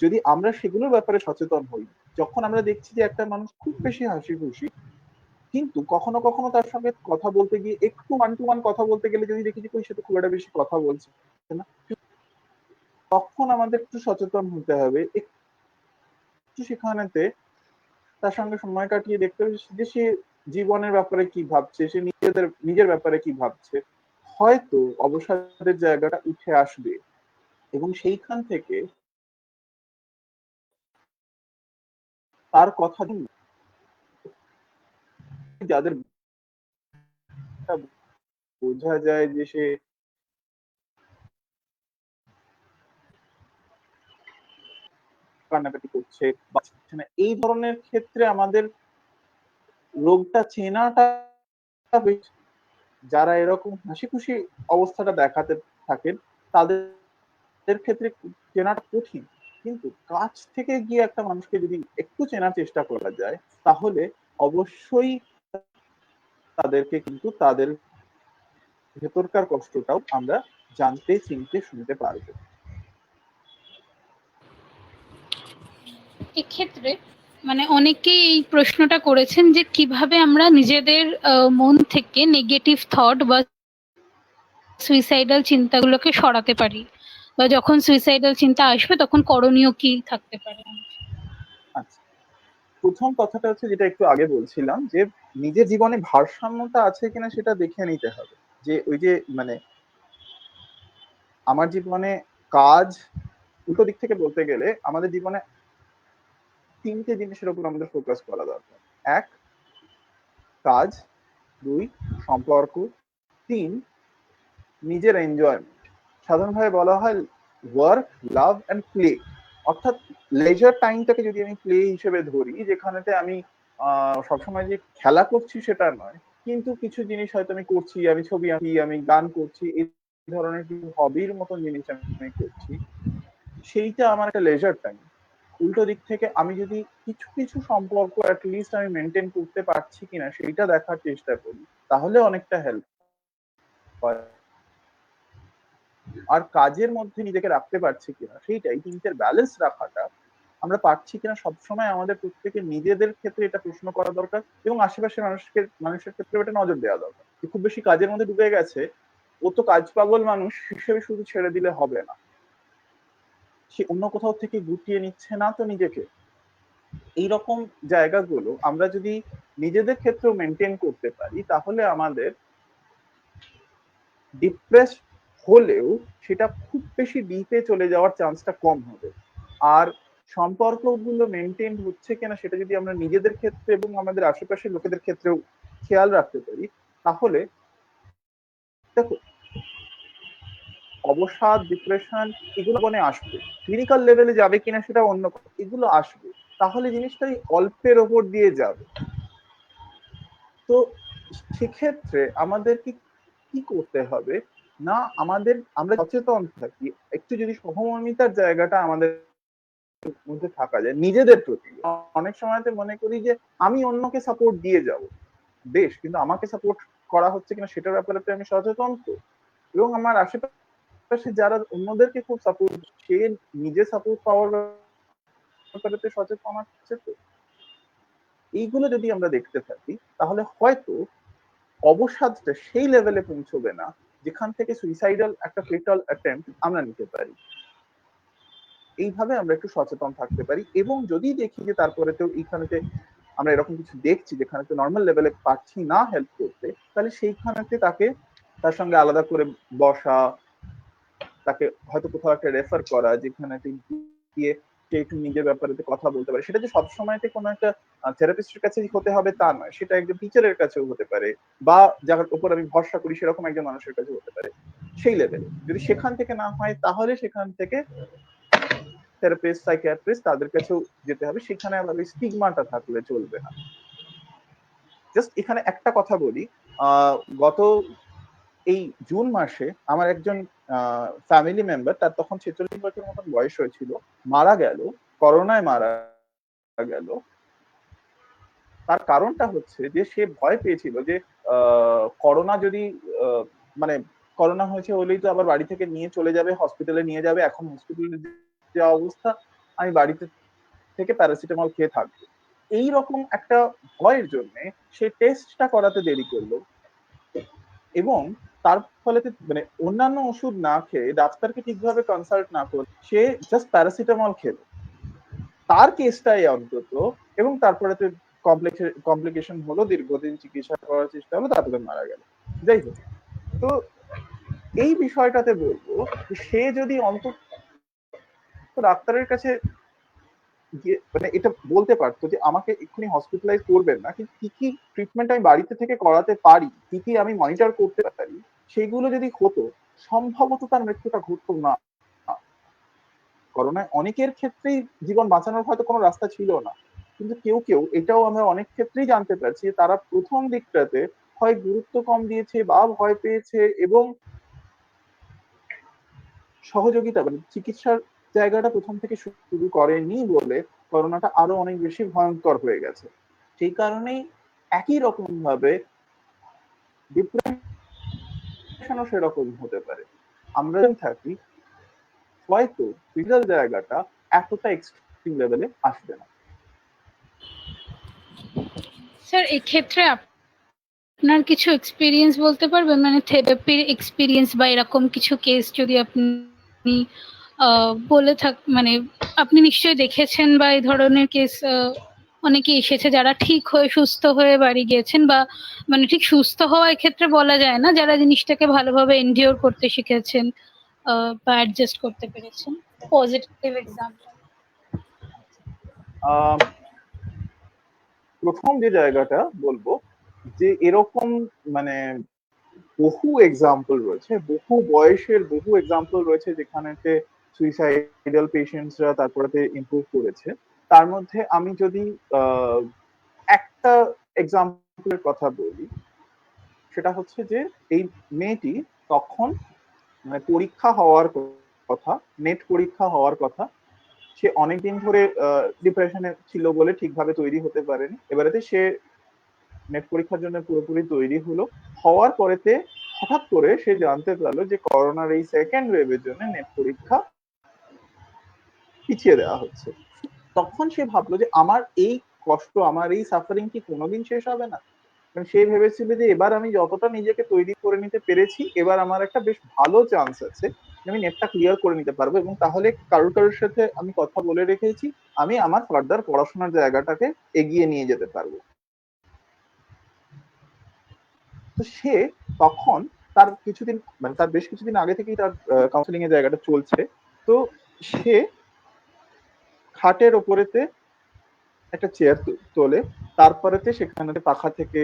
যদি আমরা সেগুলোর ব্যাপারে সচেতন হই। যখন আমরা দেখছি যে একটা মানুষ খুব বেশি হাসি খুশি, কিন্তু কখনো কখনো তার সঙ্গে কথা বলতে গিয়ে একটু ওয়ান টু ওয়ান কথা বলতে গেলে যদি দেখি যে ওই সাথে খুব একটা বেশি কথা বলছে না, তখন আমাদের একটু সচেতন হতে হবে, একটু সেখানেতে তার সঙ্গে সময় কাটিয়ে দেখতে হবে যে সে জীবনের ব্যাপারে কি ভাবছে, সে নিজের ব্যাপারে কি ভাবছে। হয়তো অবসাদের জায়গাটা উঠে আসবে, এবং সেইখান থেকে তার কথা যাদের বোঝা যায় যে সে কান্নাকাটি করছে, এই ধরনের ক্ষেত্রে আমাদের রোগটা চেনাটা, যারা এরকম হাসি খুশি অবস্থাটা দেখাতে থাকেন তাদের ক্ষেত্রে চেনাটা কঠিন, কিন্তু কাছ থেকে গিয়ে একটা মানুষকে যদি একটু চেনার চেষ্টা করা যায়, তাহলে অবশ্যই তাদেরকে কিন্তু তাদের ভেতরকার কষ্টটাও আমরা জানতে, চিনতে, শুনতে পারবো। এক্ষেত্রে মানে অনেকেই এই প্রশ্নটা করেছেন যে কিভাবে আমরা নিজেদের মন থেকে নেগেটিভ থট বা সুইসাইডাল চিন্তাগুলোকে সরাতে পারি, বা যখন সুইসাইডাল চিন্তা আসবে তখন করণীয় কি থাকতে পারে। আচ্ছা, প্রথম কথাটা হচ্ছে যেটা একটু আগে বলছিলাম, যে নিজের জীবনে ভারসাম্যটা আছে কিনা সেটা দেখে নিতে হবে। যে ওই যে মানে আমার জীবনে কাজ, উল্টো দিক থেকে বলতে গেলে আমাদের জীবনে তিনটে জিনিসের উপর আমাদের ফোকাস করা দরকার। এক, কাজ; দুই, সম্পর্ক; তিন, নিজের এনজয়মেন্ট। সাধারণভাবে বলা হয় ওয়ার্ক, লাভ অ্যান্ড প্লে। অর্থাৎ লেজার টাইমটাকে যদি আমি প্লে হিসেবে ধরি, যেখানেতে আমি সবসময় যে খেলা করছি সেটা নয়, কিন্তু কিছু জিনিস হয়তো আমি করছি, আমি ছবি আঁকি, আমি গান করছি, এই ধরনের কিছু হবির মতন জিনিস আমি করছি, সেইটা আমার একটা লেজার টাইম। উল্টো দিক থেকে আমি যদি কিছু কিছু সম্পর্ক অ্যাটলিস্ট আমি মেনটেন করতে পারছি কিনা সেইটা দেখার চেষ্টা করি, তাহলে অনেকটা হেল্প হয়। আর কাজের মধ্যে নিজেকে রাখতে পারছি কিনা, সেইটাই তিনটের ব্যালেন্স রাখাটা আমরা পারছি কিনা সবসময় আমাদের প্রত্যেকে নিজেদের ক্ষেত্রে এটা প্রশ্ন করা দরকার, এবং আশেপাশের মানুষের ক্ষেত্রে এটা নজর দেওয়া দরকার। খুব বেশি কাজের মধ্যে ডুবে গেছে, ও তো কাজ পাগল মানুষ হিসেবে শুধু ছেড়ে দিলে হবে না, সে অন্য কোথাও থেকে গুটিয়ে নিচ্ছে না তো নিজেকে, এইরকম জায়গাগুলো আমরা যদি নিজেদের ক্ষেত্রেও মেনটেন করতে পারি, তাহলে আমাদের ডিপ্রেস হলেও সেটা খুব বেশি ডিপে চলে যাওয়ার চান্সটা কম হবে। আর সম্পর্কগুলো মেনটেন হচ্ছে কিনা সেটা যদি আমরা নিজেদের ক্ষেত্রে এবং আমাদের আশেপাশের লোকেদের ক্ষেত্রেও খেয়াল রাখতে পারি, তাহলে দেখো অবসাদ, ডিপ্রেশন এগুলো মনে আসবে, ক্লিনিক্যাল লেভেলে যাবে কিনা সেটা অন্য কথা, এগুলো আসবে, তাহলে জিনিসটাই অল্পের ওপর দিয়ে যাবে। তো সেক্ষেত্রে আমাদের কি করতে হবে না, আমরা সচেতন থাকি, একটু যদি সহমর্মিতার জায়গাটা আমাদের মধ্যে থাকা যায় নিজেদের প্রতি। অনেক সময়তে মনে করি যে আমি অন্যকে সাপোর্ট দিয়ে যাব, বেশ, কিন্তু আমাকে সাপোর্ট করা হচ্ছে কিনা সেটার ব্যাপারে আমি সচেতন তো, এবং আমার আশেপাশে যারা অন্যদেরকে খুব সাপোর্ট, সে নিজে সাপোর্ট পাওয়ার ব্যাপারে সচেতন আছে তো। এইগুলো যদি আমরা দেখতে থাকি তাহলে হয়তো অবসাদটা সেই লেভেলে পৌঁছবে না যেখান থেকে সুইসাইডাল একটা ফেটাল অ্যাটেম্প্ট আমরা নিতে পারি। এইভাবে আমরা একটু সচেতন থাকতে পারি, এবং যদি দেখি যে তারপরেতেও এইখানেতে আমরা এরকম কিছু দেখছি যেখানে নর্মাল লেভেলে পাচ্ছি না হেল্প করতে, তাহলে সেইখানেতে তার সঙ্গে আলাদা করে বসা, তাকে হয়তো কোথাও একটা রেফার করা যেখানে গিয়ে সে একটু নিজের ব্যাপারে কথা বলতে পারে। সেটা যে সবসময়তে কোনো একটা থেরাপিস্টের কাছে হতে হবে তা নয়, সেটা একজন টিচারের কাছেও হতে পারে, বা যার উপর আমি ভরসা করি সেরকম একজন মানুষের কাছে হতে পারে। সেই লেভেলে যদি সেখান থেকে না হয়, তাহলে সেখান থেকে থেরাপিস্ট, সাইকিয়াট্রিস্ট তাদের কাছেও যেতে হবে। সেখানে আবার স্টিগমাটা থাকলে চলবে না। জাস্ট এখানে একটা কথা বলি, গত এই জুন মাসে আমার একজন ফ্যামিলি মেম্বার, তার তখন 46 বছর মতন বয়স হয়েছিল, মারা গেল, করোনায় মারা গেল। তার কারণটা হচ্ছে যে সে ভয় পেয়েছিল যে করোনা যদি মানে করোনা হয়েছে হলেই তো আবার বাড়ি থেকে নিয়ে চলে যাবে, হসপিটালে নিয়ে যাবে, এখন হসপিটালে যে অবস্থা, আমি বাড়িতে থেকে প্যারাসিটামল খেয়ে থাকবো, এইরকম একটা ভয়ের জন্য সে টেস্টটা করাতে দেরি করলো, এবং তার ফলে মানে অন্যান্য ওষুধ না খেয়ে, ডাক্তারকে ঠিকভাবে কনসাল্ট না করে সে জাস্ট প্যারাসিটামল খেলো তার কেসটাই অন্তত, এবং তারপরে তো কমপ্লিকেশন হলো, দীর্ঘদিন চিকিৎসা করার চেষ্টা হলো, তারপরে মারা গেল। যাই হোক, তো এই বিষয়টাতে বলবো সে যদি অন্তত ডাক্তারের কাছে মানে এটা বলতে পারতো যে আমাকে এক্ষুনি হসপিটালাইজ করবেন না, কিন্তু কি কি ট্রিটমেন্ট আমি বাড়িতে থেকে করাতে পারি, কি কি আমি মনিটর করতে পারি, সেগুলো যদি হতো, সম্ভবত তার মৃত্যুটা ঘটতো না। করোনায় অনেকের ক্ষেত্রেই জীবন বাঁচানোর হয়তো কোনো রাস্তা ছিল না, কিন্তু কেউ কেউ, এটাও আমরা অনেক ক্ষেত্রেই জানতে পারছি, তারা প্রথম দিকটাতে হয় গুরুত্ব কম দিয়েছে বা ভয় পেয়েছে, এবং সহযোগিতা মানে চিকিৎসার জায়গাটা প্রথম থেকে শুরু করেনি বলে করোনাটা আরো অনেক বেশি ভয়ঙ্কর হয়ে গেছে। সেই কারণেই একই রকম ভাবে ডিপ্রেশনও সেরকম হতে পারে। আমরা থাকি হয়তো ফিজিক্যাল জায়গাটা এতটা এক্সট্রিম লেভেলে আসবে না। স্যার, এক্ষেত্রে আপনার কিছু এক্সপিরিয়েন্স বলতে পারবেন, মানে থেরাপির এক্সপিরিয়েন্স বা এরকম কিছু কেস যদি আপনি বলে মানে আপনি নিশ্চয়ই দেখেছেন, বা এই ধরনের কেস অনেকে এসেছে যারা ঠিক হয়ে সুস্থ হয়ে বাড়ি গিয়েছেন, বা মানে ঠিক সুস্থ হওয়া এক্ষেত্রে বলা যায় না, যারা জিনিসটাকে ভালোভাবে এনডিওর করতে শিখেছেন বা অ্যাডজাস্ট করতে পেরেছেন, পজিটিভ এক্সাম্পল। প্রথম যে জায়গাটা বলবো যে এরকম মানে বহু এক্সাম্পল রয়েছে, বহু বয়সের বহু এক্সাম্পল রয়েছে যেখানেতে সুইসাইডাল পেশেন্টসরা তারপরে ইমপ্রুভ করেছে। তার মধ্যে আমি যদি একটা এক্সাম্পলের কথা বলি, সেটা হচ্ছে যে এই মেয়েটি তখন মানে পরীক্ষা হওয়ার কথা, নেট পরীক্ষা হওয়ার কথা, সে অনেকদিন ধরে ডিপ্রেশনে ছিল বলে ঠিকভাবে তৈরি হতে পারেনি, এবারেতে সে নেট পরীক্ষার জন্য পুরোপুরি তৈরি হলো। হওয়ার পরেতে হঠাৎ করে সে জানতে পারলো যে করোনার এই সেকেন্ড ওয়েভের জন্য নেট পরীক্ষা পিছিয়ে দেওয়া হচ্ছে। তখন সে ভাবলো যে আমার এই কষ্ট, আমার এই সাফারিং কি কোনোদিন শেষ হবে না। সে ভেবেছিল যে এবার আমি যতটা নিজেকে তৈরি করে নিতে পেরেছি, এবার আমার একটা বেশ ভালো চান্স আছে আমি নেটটা ক্লিয়ার করে নিতে পারবো, এবং তাহলে কারোর সাথে আমি কথা বলে রেখেছি, আমি আমার ফার্দার পড়াশোনার জায়গাটাকে এগিয়ে নিয়ে যেতে পারবো। তো সে তখন তার কিছুদিন, মানে তার বেশ কিছুদিন আগে থেকেই তার কাউন্সিলিং এর জায়গাটা চলছে। তো সে খাটের ওপরেতে একটা চেয়ার তোলে, তারপরেতে সেখানে পাখা থেকে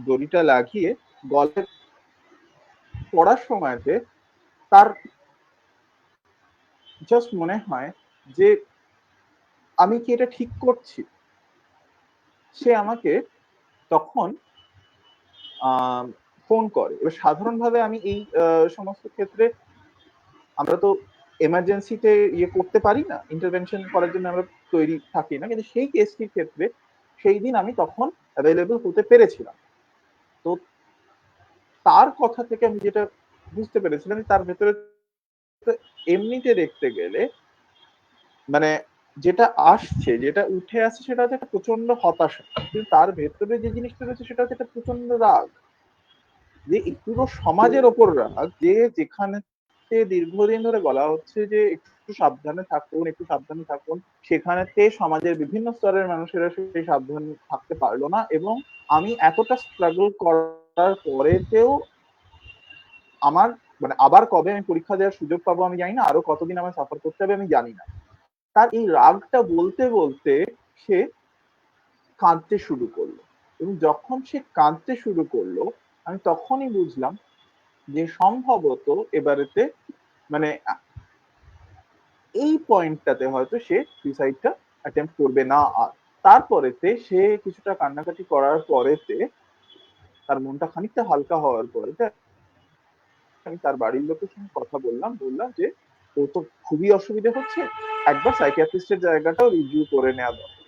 দড়িটা লাগিয়ে গলায় পড়ার সময়তে তার জাস্ট মনে হয় যে আমি কি এটা ঠিক করছি। সে আমাকে তখন ফোন করে। এবার সাধারণভাবে আমি এই সমস্ত ক্ষেত্রে আমরা তো এমার্জেন্সিতে ইয়ে করতে পারি না, ইন্টারভেনশন করার জন্য আমরা তৈরি থাকি না, কিন্তু সেই কেসটির ক্ষেত্রে সেই দিন আমি তখন অ্যাভেলেবল হতে পেরেছিলাম। তো তার কথা থেকে আমি যেটা বুঝতে পেরেছিলাম, তার ভেতরে এমনিতে দেখতে গেলে মানে যেটা আসছে, যেটা উঠে আসছে, সেটা হচ্ছে একটা প্রচন্ড হতাশা, কিন্তু তার ভেতরে যে জিনিসটা রয়েছে সেটা হচ্ছে একটা প্রচন্ড রাগ, যে পুরো সমাজের ওপর রাগ, যে যেখানে দীর্ঘদিন ধরে বলা হচ্ছে যে একটু সাবধানে থাকুন, একটু সাবধানে থাকুন, সেখানেতে সমাজের বিভিন্ন স্তরের মানুষেরা সেই সাবধান থাকতে পারলো না, এবং আমি এতটা স্ট্রাগল করার পরেতেও আমার মানে আবার কবে আমি পরীক্ষা দেওয়ার সুযোগ পাবো আমি জানি না, আরো কতদিন আমার সাফার করতে হবে আমি জানি না। তার এই রাগটা বলতে বলতে সে কাঁদতে শুরু করলো, এবং যখন সে কাঁদতে শুরু করলো আমি তখনই বুঝলাম যে সম্ভবত এবারেতে মানে এই পয়েন্টটাতে হয়তো সে সুইসাইডটা অ্যাটেম্প্ট করবে না। আর তারপরেতে সে কিছুটা কান্নাকাটি করার পরেতে তার মনটা খানিকটা হালকা হওয়ার পরেতে আমি তার বাড়ির লোকের সঙ্গে কথা বললাম যে ও তো খুবই অসুবিধা হচ্ছে, একবার সাইকিয়াট্রিস্টের জায়গাটাও রিভিউ করে নেওয়া দরকার।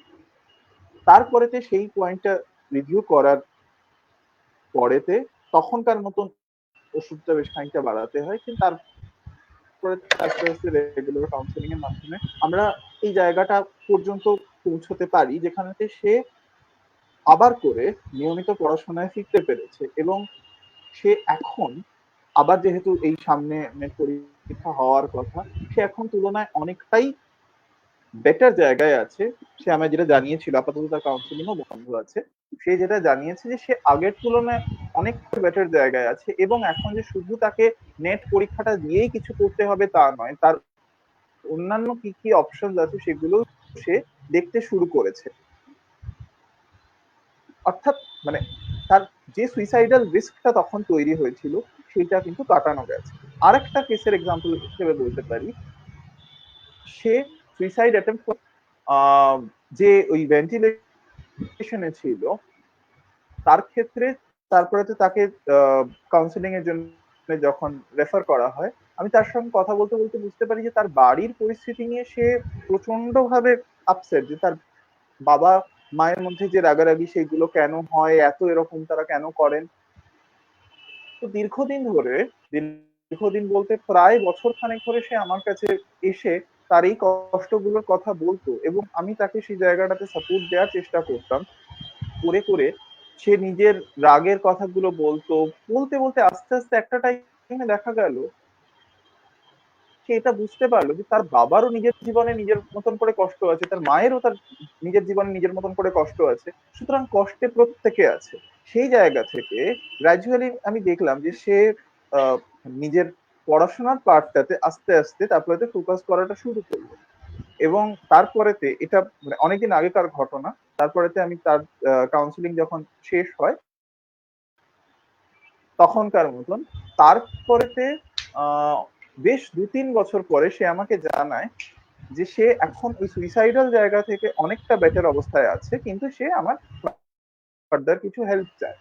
তারপরেতে সেই পয়েন্টটা রিভিউ করার পরেতে তখনকার মতন ওষুধটা বেশ খানিকটা বাড়াতে হয়, কিন্তু তারপরে আস্তে আস্তে রেগুলার কাউন্সেলিং এর মাধ্যমে আমরা এই জায়গাটা পর্যন্ত পৌঁছতে পারি যেখানেতে সে আবার করে নিয়মিত পড়াশোনায় ফিরতে পেরেছে, এবং সে এখন আবার যেহেতু এই সামনে নেট পরীক্ষা হওয়ার কথা, সে এখন তুলনায় অনেকটাই বেটার জায়গায় আছে। সে আমায় যেটা জানিয়েছিল, আপাতত তার কাউন্সিলিংও বন্ধ আছে, সে যেটা জানিয়েছে যে সে আগের তুলনায় অনেক বেটার জায়গায় আছে, এবং এখন যে শুধু তাকে নেট পরীক্ষাটা দিয়েই কিছু করতে হবে তা নয়, তার অন্যান্য কি কি অপশন আছে সেগুলো সে দেখতে শুরু করেছে। অর্থাৎ মানে তার যে সুইসাইডাল রিস্কটা তখন তৈরি হয়েছিল সেটা কিন্তু কাটানো গেছে। আরেকটা কেসের এক্সাম্পল হিসেবে বলতে পারি, সে সুইসাইড অ্যাটেম্প্ট যে ওই ভেন্টিলেশনে ছিল তার ক্ষেত্রে, তারপরে তো তাকে কাউন্সিলিং এর জন্য যখন রেফার করা হয়, আমি তার সঙ্গে কথা বলতে বলতে বুঝতে পারি যে তার বাড়ির পরিস্থিতি নিয়ে সে প্রচন্ড ভাবে আপসেট, যে তার বাবা মায়ের মধ্যে যে রাগারাগি সেগুলো কেন হয়, এত এরকম তারা কেন করেন। তো দীর্ঘদিন বলতে প্রায় বছর খানেক ধরে সে আমার কাছে এসে তার এই কষ্টগুলোর কথা বলতো, এবং আমি তাকে সেই জায়গাটাতে সাপোর্ট দেওয়ার চেষ্টা করতাম করে করে। সে নিজের রাগের কথাগুলো বলতো, বলতে বলতে আস্তে আস্তে একটা টাইমে দেখা গেল সে এটা বুঝতে পারলো যে তার বাবারও নিজের জীবনে নিজের মতন করে কষ্ট আছে, তার মায়েরও তার নিজের জীবনে নিজের মতন করে কষ্ট আছে, সুতরাং কষ্টে প্রত্যেকে আছে। সেই জায়গা থেকে গ্রাজুয়ালি আমি দেখলাম যে সে আহ, নিজের পড়াশোনার পার্টটাতে আস্তে আস্তে তারপরে ফোকাস করাটা শুরু করলো, এবং তারপরেতে এটা মানে অনেকদিন আগেকার ঘটনা। তারপরেতে আমি তার কাউন্সিলিং যখন শেষ হয় তখনকার মতন, তারপরেতে আহ বেশ 2-3 বছর পরে সে আমাকে জানায় যে সে এখন ওই সুইসাইডাল জায়গা থেকে অনেকটা বেটার অবস্থায় আছে, কিন্তু সে আমার ফার্দার কিছু হেল্প চায়।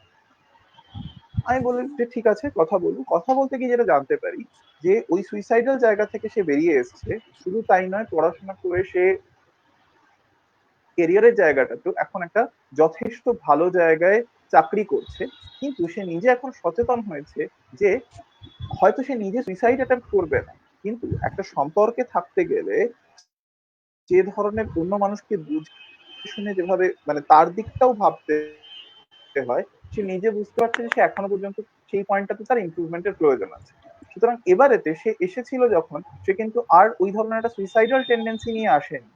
আমি বললাম যে ঠিক আছে, কথা বলবো। কথা বলতে গিয়ে যেটা জানতে পারি যে ওই সুইসাইডাল জায়গা থেকে সে বেরিয়ে এসছে, শুধু তাই নয়, পড়াশোনা করে সে কেরিয়ারের জায়গাটাতেও এখন একটা যথেষ্ট ভালো জায়গায় চাকরি করছে, কিন্তু সে নিজে এখন সচেতন হয়েছে যে হয়তো সে নিজে সুইসাইড অ্যাটেম্প্ট করবে না, কিন্তু একটা সম্পর্কে থাকতে গেলে যে ধরনের অন্য মানুষকে বুঝে শুনে যেভাবে মানে তার দিকটাও ভাবতে হয়, সে নিজে বুঝতে পারছে যে সে এখনো পর্যন্ত সেই পয়েন্টটাতে তার ইমপ্রুভমেন্টের প্রয়োজন আছে। সুতরাং এবারেতে সে এসেছিল যখন, সে কিন্তু আর ওই ধরনের একটা সুইসাইডাল টেন্ডেন্সি নিয়ে আসেনি।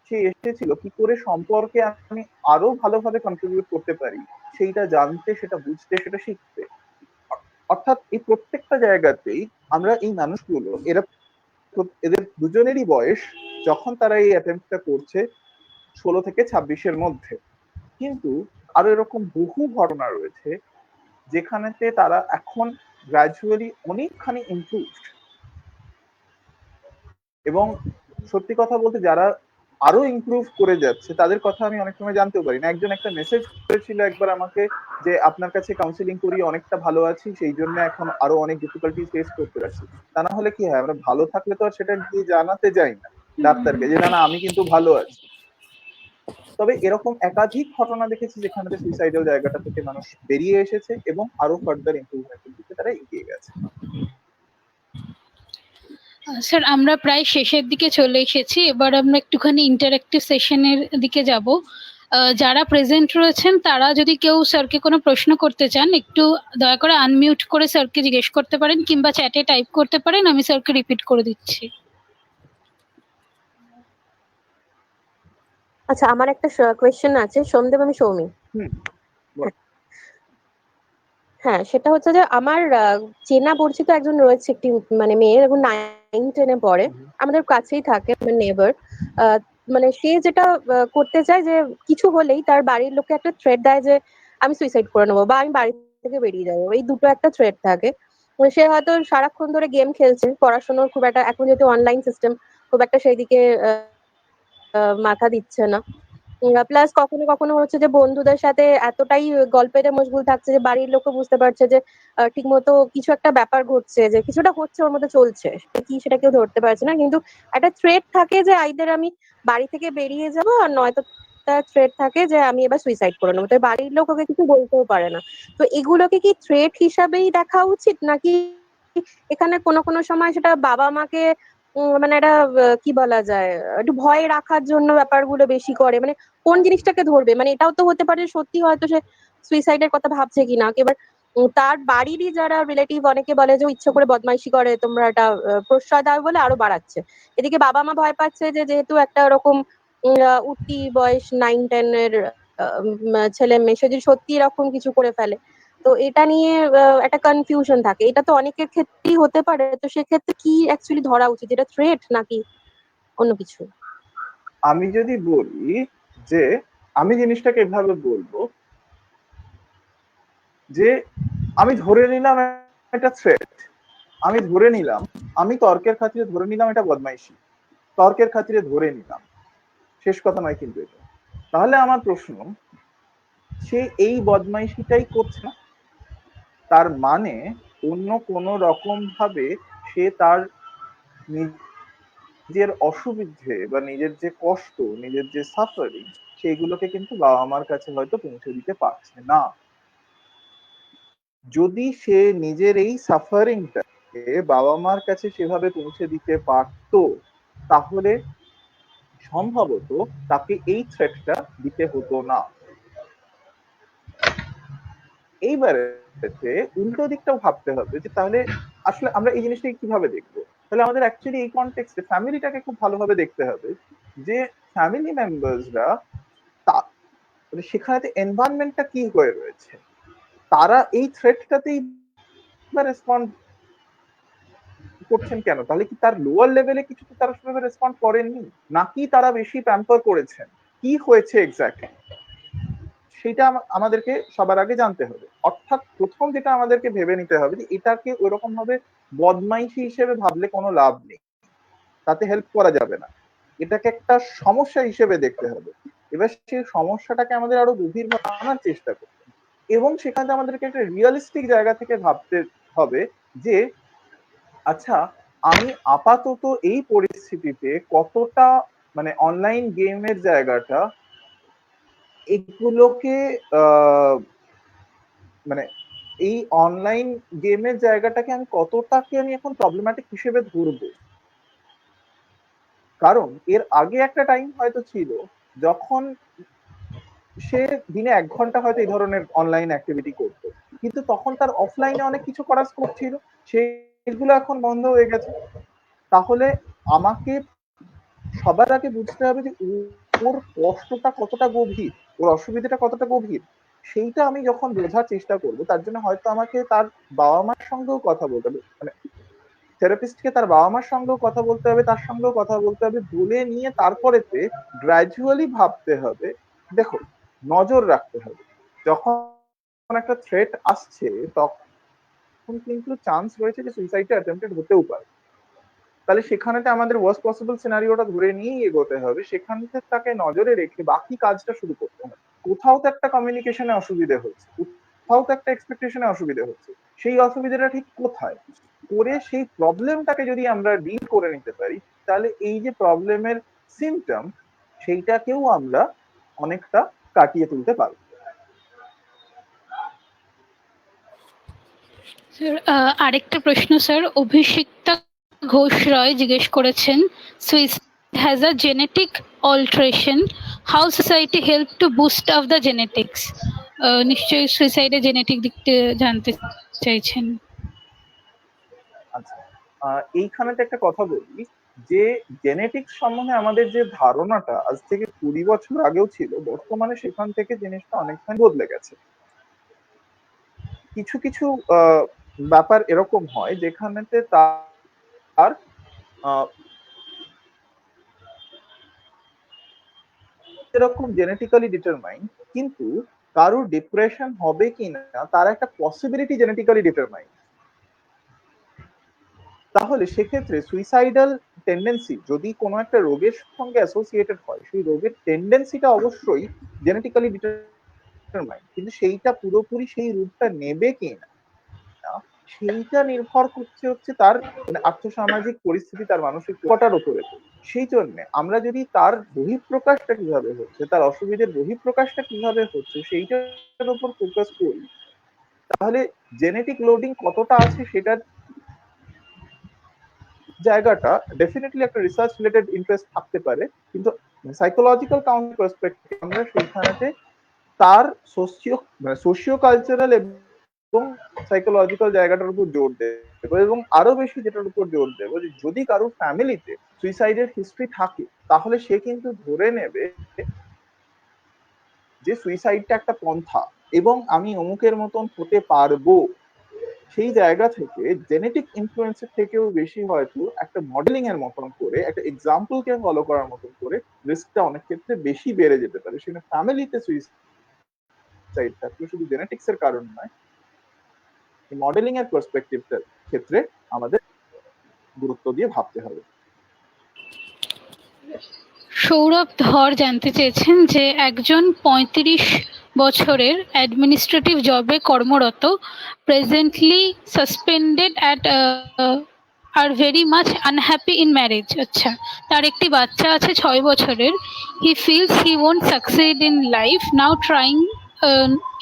সে এসেছিল কি করে সম্পর্কে আমি আরো ভালোভাবে কন্ট্রিবিউট করতে পারি সেইটা জানতে, সেটা বুঝতে, সেটা শিখতে। অর্থাৎ এই প্রত্যেকটা জায়গাতেই আমরা এই মানুষগুলো, এদের দুজনেরই বয়স যখন তারা এই অ্যাটেম্পটা করছে 16 থেকে 26-এর মধ্যে, কিন্তু আরো এরকম বহু ঘটনা রয়েছে যেখানেতে তারা এখন গ্র্যাজুয়ালি অনেকখানি ইমপ্রুভড। এবং সত্যি কথা বলতে যারা আরো ইমপ্রুভ করে যাচ্ছে তাদের কথা আমি অনেক সময় জানতেও পারি না। একজন একটা মেসেজ করেছিল একবার আমাকে যে আপনার কাছে কাউন্সিলিং করি অনেকটা ভালো আছি, সেই জন্য এখন আরো অনেক ডিফিকাল্টি ফেস করতে পারছি। তা না হলে কি হয়, আমরা ভালো থাকলে তো আর সেটা গিয়ে জানাতে যাই না ডাক্তারকে যে না না আমি কিন্তু ভালো আছি। তবে এরকম একাধিক ঘটনা দেখেছি যেখানে সুইসাইডাল জায়গাটা থেকে মানুষ বেরিয়ে এসেছে এবং আরো ফার্দার ইমপ্রুভমেন্টের দিকে তারা এগিয়ে গেছে। স্যার আমরা প্রায় শেষের দিকে চলে এসেছি, এবার আমরা একটুখানি ইন্টারেক্টিভ সেশনের দিকে যাব। যারা প্রেজেন্ট রয়েছেন তারা যদি কেউ স্যারকে কোনো প্রশ্ন করতে চান একটু দয়া করে আনমিউট করে স্যারকে জিজ্ঞেস করতে পারেন কিংবা চ্যাটে টাইপ করতে পারেন, আমি স্যারকে রিপিট করে দিচ্ছি। আচ্ছা, আমার একটা কোয়েশ্চেন আছে সোমদেব, আমি সৌমি। হ্যাঁ, সেটা হচ্ছে যে আমার চেনা পরিচিত একজন রয়েছে, একটি মানে মেয়ে, এখন 9-10-এ পড়ে, আমাদের কাছেই থাকে, মানে নেবার। মানে সে যেটা করতে চায় যে কিছু হলেই তার বাড়ির লোককে একটা থ্রেট দেয় যে আমি সুইসাইড করে নেবো বা আমি বাড়ি থেকে বেরিয়ে যাবো, এই দুটো একটা থ্রেট থাকে। সে হয়তো সারাক্ষণ ধরে গেম খেলছে, পড়াশোনার খুব একটা, এখন যেহেতু অনলাইন সিস্টেম, খুব একটা সেই দিকে মাথা দিচ্ছে না। প্লাস কখনো কখনো হচ্ছে যে বন্ধুদের সাথে এতটাই গল্পেতে মশগুল থাকছে যে বাড়ির লোকও বুঝতে পারছে যে ঠিক মতো কিছু একটা ব্যাপার ঘটছে, যে কিছুটা হচ্ছে ওর মধ্যে চলছে, কি সেটা কেউ ধরতে পারছে না। কিন্তু একটা থ্রেট থাকে যে আইদার আমি বাড়ি থেকে বেরিয়ে যাবো, আর নয়তো তার থ্রেট থাকে যে আমি এবার সুইসাইড করে নেবো। তো বাড়ির লোক ওকে কিছু বলতেও পারে না। তো এগুলোকে কি থ্রেট হিসাবেই দেখা উচিত, নাকি এখানে কোনো কোনো সময় সেটা বাবা মাকে মানে একটা কি বলা যায়, একটু ভয় রাখার জন্য ব্যাপারগুলো বেশি করে, মানে কোন জিনিসটাকে ধরবে? মানে এটাও তো হতে পারে সত্যি হয়তো সে সুইসাইডের কথা ভাবছে কিনা। এবার তার বাড়িরই যারা রিলেটিভ অনেকে বলে যে ইচ্ছে করে বদমাইশি করে, তোমরা এটা প্রশ্রয় দাও বলে আরো বাড়াচ্ছে। এদিকে বাবা মা ভয় পাচ্ছে যে যেহেতু একটা ওরকম উঠতি বয়স 9-10-এর ছেলে মেয়ে, সে যদি সত্যি এরকম কিছু করে ফেলে, তো এটা নিয়ে একটা কনফিউশন থাকে। এটা তো অনেকের ক্ষেত্রেই হতে পারে। তো সেক্ষেত্রে কি অ্যাকচুয়ালি ধরা উচিত, এটা থ্রেট নাকি অন্য কিছু? আমি যদি বলি যে আমি জিনিসটাকে এভাবে বলবো যে আমি ধরে নিলাম এটা থ্রেট, আমি ধরে নিলাম, আমি তর্কের খাতিরে ধরে নিলাম এটা বদমাইশি, তর্কের খাতিরে ধরে নিলাম, শেষ কথা নয় কিন্তু এটা। তাহলে আমার প্রশ্ন, সে এই বদমাইশিটাই করছে না, তার মানে অন্য কোনো রকম ভাবে সে তার নিজের অসুবিধে বা নিজের যে কষ্ট, নিজের যে সাফারিং, সেইগুলোকে কিন্তু বাবা মার কাছে হয়তো পৌঁছে দিতে পারছে না। যদি সে নিজের এই সাফারিংটাকে বাবা মার কাছে সেভাবে পৌঁছে দিতে পারতো, তাহলে সম্ভবত তাকে এই থ্রেটটা দিতে হতো না। এইবারে উল্টো দিকটাও ভাবতে হবে যে তাহলে আসলে আমরা এই জিনিসটাকে কিভাবে দেখবো। তাহলে আমাদের অ্যাকচুয়ালি এই কনটেক্সটে ফ্যামিলিটাকে খুব ভালোভাবে দেখতে হবে, যে ফ্যামিলি মেম্বার্সরা মানে সেখানে এনভায়রনমেন্টটা কি হয়ে রয়েছে, তারা এই থ্রেটটাতেই রেসপন্ড করছেন কেন? তাহলে কি তার লোয়ার লেভেলে কিছু তারা সেভাবে রেসপন্ড করেননি, নাকি তারা বেশি প্যাম্পার করেছেন? কি হয়েছে এক্স্যাক্টলি সেটা আমাদেরকে সবার আগে জানতে হবে। অর্থাৎ প্রথম যেটা আমাদেরকে ভেবে নিতে হবে যে এটাকে ওরকম ভাবে বদমাইশি হিসেবে ভাবলে কোনো লাভ নেই, তাতে হেল্প করা যাবে না, এটাকে একটা সমস্যা হিসেবে দেখতে হবে। এবার সেই সমস্যাটাকে আমাদের আরো গভীরভাবে আনার চেষ্টা করতে এবং সেখানে আমাদেরকে একটা রিয়েলিস্টিক জায়গা থেকে ভাবতে হবে যে আচ্ছা আমি আপাতত এই পরিস্থিতিতে কতটা মানে অনলাইন গেমের জায়গাটা এগুলোকে মানে এই অনলাইন গেমের জায়গাটাকে আমি কতটাকে আমি এখন প্রবলেম্যাটিক হিসেবে ধরবো। কারণ এর আগে একটা টাইম হয়তো ছিল যখন সে দিনে 1 ঘন্টা হয়তো এই ধরনের অনলাইন অ্যাক্টিভিটি করতো, কিন্তু তখন তার অফলাইনে অনেক কিছু করার স্কোপ ছিল, সেই এগুলো এখন বন্ধ হয়ে গেছে। তাহলে আমাকে সবার আগে বুঝতে হবে যে ওর কষ্টটা কতটা গভীর, ওর অসুবিধাটা কতটা গভীর। সেইটা আমি যখন বোঝার চেষ্টা করব, তার জন্য হয়তো আমাকে তার বাবা মার সঙ্গেও কথা বলতে হবে, মানে থেরাপিস্টকে তার বাবা মার সঙ্গেও কথা বলতে হবে, তার সঙ্গেও কথা বলতে হবে, বলে নিয়ে তারপরেতে গ্র্যাজুয়ালি ভাবতে হবে। দেখো, নজর রাখতে হবে। যখন একটা থ্রেট আসছে তখন কিন্তু চান্স রয়েছে যে সুইসাইডটা অ্যাটেম্পটেড হতেও পারে। তাহলে সেখানেতে আমাদের ওয়ার্স্ট পসিবল সিনারিওটা ধরে নিয়েই এগোতে হবে, সেখান থেকে তাকে নজরে রেখে বাকি কাজটা শুরু করতে হবে। কোথাও তো একটা কমিউনিকেশনে অসুবিধে হচ্ছে, কোথাও তো একটা এক্সপেকটেশনে অসুবিধে হচ্ছে, সেই অসুবিধাটা ঠিক কোথায় করে সেই প্রবলেমটাকে যদি আমরা ডিল করে নিতে পারি, তাহলে এই যে প্রবলেমের সিমটম, সেইটাকেও আমরা অনেকটা কাটিয়ে তুলতে পারবো। স্যার আরেকটা প্রশ্ন স্যার, অভিষিক্তা ঘোষ রয় জিজ্ঞেস করেছেন, suicide has a genetic alteration, how society help to boost up the genetics. নিশ্চয়ই সুইসাইডের জেনেটিক দিকটা জানতে চাইছেন। আচ্ছা, এইখানেতে একটা কথা বলি যে জেনেটিক্স সম্বন্ধে আমাদের যে ধারণাটা আজ থেকে 20 বছর আগেও ছিল, বর্তমানে সেখান থেকে জিনিসটা অনেকখানি বদলে গেছে। কিছু কিছু ব্যাপার এরকম হয় যেখানেতে তার এরকম জেনেটিক্যালি ডিটারমাইন, কিন্তু কারোর ডিপ্রেশন হবে কিনা তার একটা পসিবিলিটি জেনেটিক্যালি ডিটারমাইন। তাহলে সেক্ষেত্রে সুইসাইডাল টেন্ডেন্সি যদি কোনো একটা রোগের সঙ্গে অ্যাসোসিয়েটেড হয়, সেই রোগের টেন্ডেন্সিটা অবশ্যই জেনেটিক্যালি ডিটারমাইন, কিন্তু সেইটা পুরোপুরি সেই রূপটা নেবে কিনা সেইটা নির্ভর করছে হচ্ছে তার আর্থসামাজিক পরিস্থিতি, তার মানসিক কটার উপরে। সেই জন্য আমরা যদি তার বহিঃপ্রকাশটা কিভাবে হচ্ছে, তার অসুবিধার বহিঃপ্রকাশটা কিভাবে হচ্ছে সেইটার উপর ফোকাস করি, তাহলে জেনেটিক লোডিং কতটা আছে সেটার জায়গাটা ডেফিনেটলি একটা রিসার্চ রিলেটেড ইন্টারেস্ট থাকতে পারে, কিন্তু সাইকোলজিক্যাল কাউন্ট পার্সপেক্টিভ আমরা সেইখানেতে তার সোশিও কালচারাল এবং সাইকোলজিক্যাল জায়গাটার উপর জোর দেবো, এবং আরো বেশি যেটার উপর জোর দেবো যে যদি কারোর ফ্যামিলিতে সুইসাইডের হিস্ট্রি থাকে, তাহলে সে কিন্তু ধরে নেবে যে সুইসাইডটা একটা পন্থা এবং আমি অমুকের মতন হতে পারবো। সেই জায়গা থেকে জেনেটিক ইনফ্লুয়েন্সের থেকেও বেশি হয়তো একটা মডেলিং এর মতন করে, একটা এক্সাম্পলকে ফলো করার মতন করে রিস্কটা অনেক ক্ষেত্রে বেশি বেড়ে যেতে পারে। সেখানে ফ্যামিলিতে সুইসাইড থাকলে শুধু জেনেটিক্স এর কারণ নয়, মডেলিং এর পার্সপেক্টিভটার ক্ষেত্রে আমাদের গুরুত্ব দিয়ে ভাবতে হবে। সৌরভ ধর জানতে চেয়েছেন যে একজন 35 বছরের অ্যাডমিনিস্ট্রেটিভ জবে কর্মরত, presently suspended at are very much unhappy in marriage. আচ্ছা, তার একটি বাচ্চা আছে 6 বছরের। He feels he won't succeed in life, now trying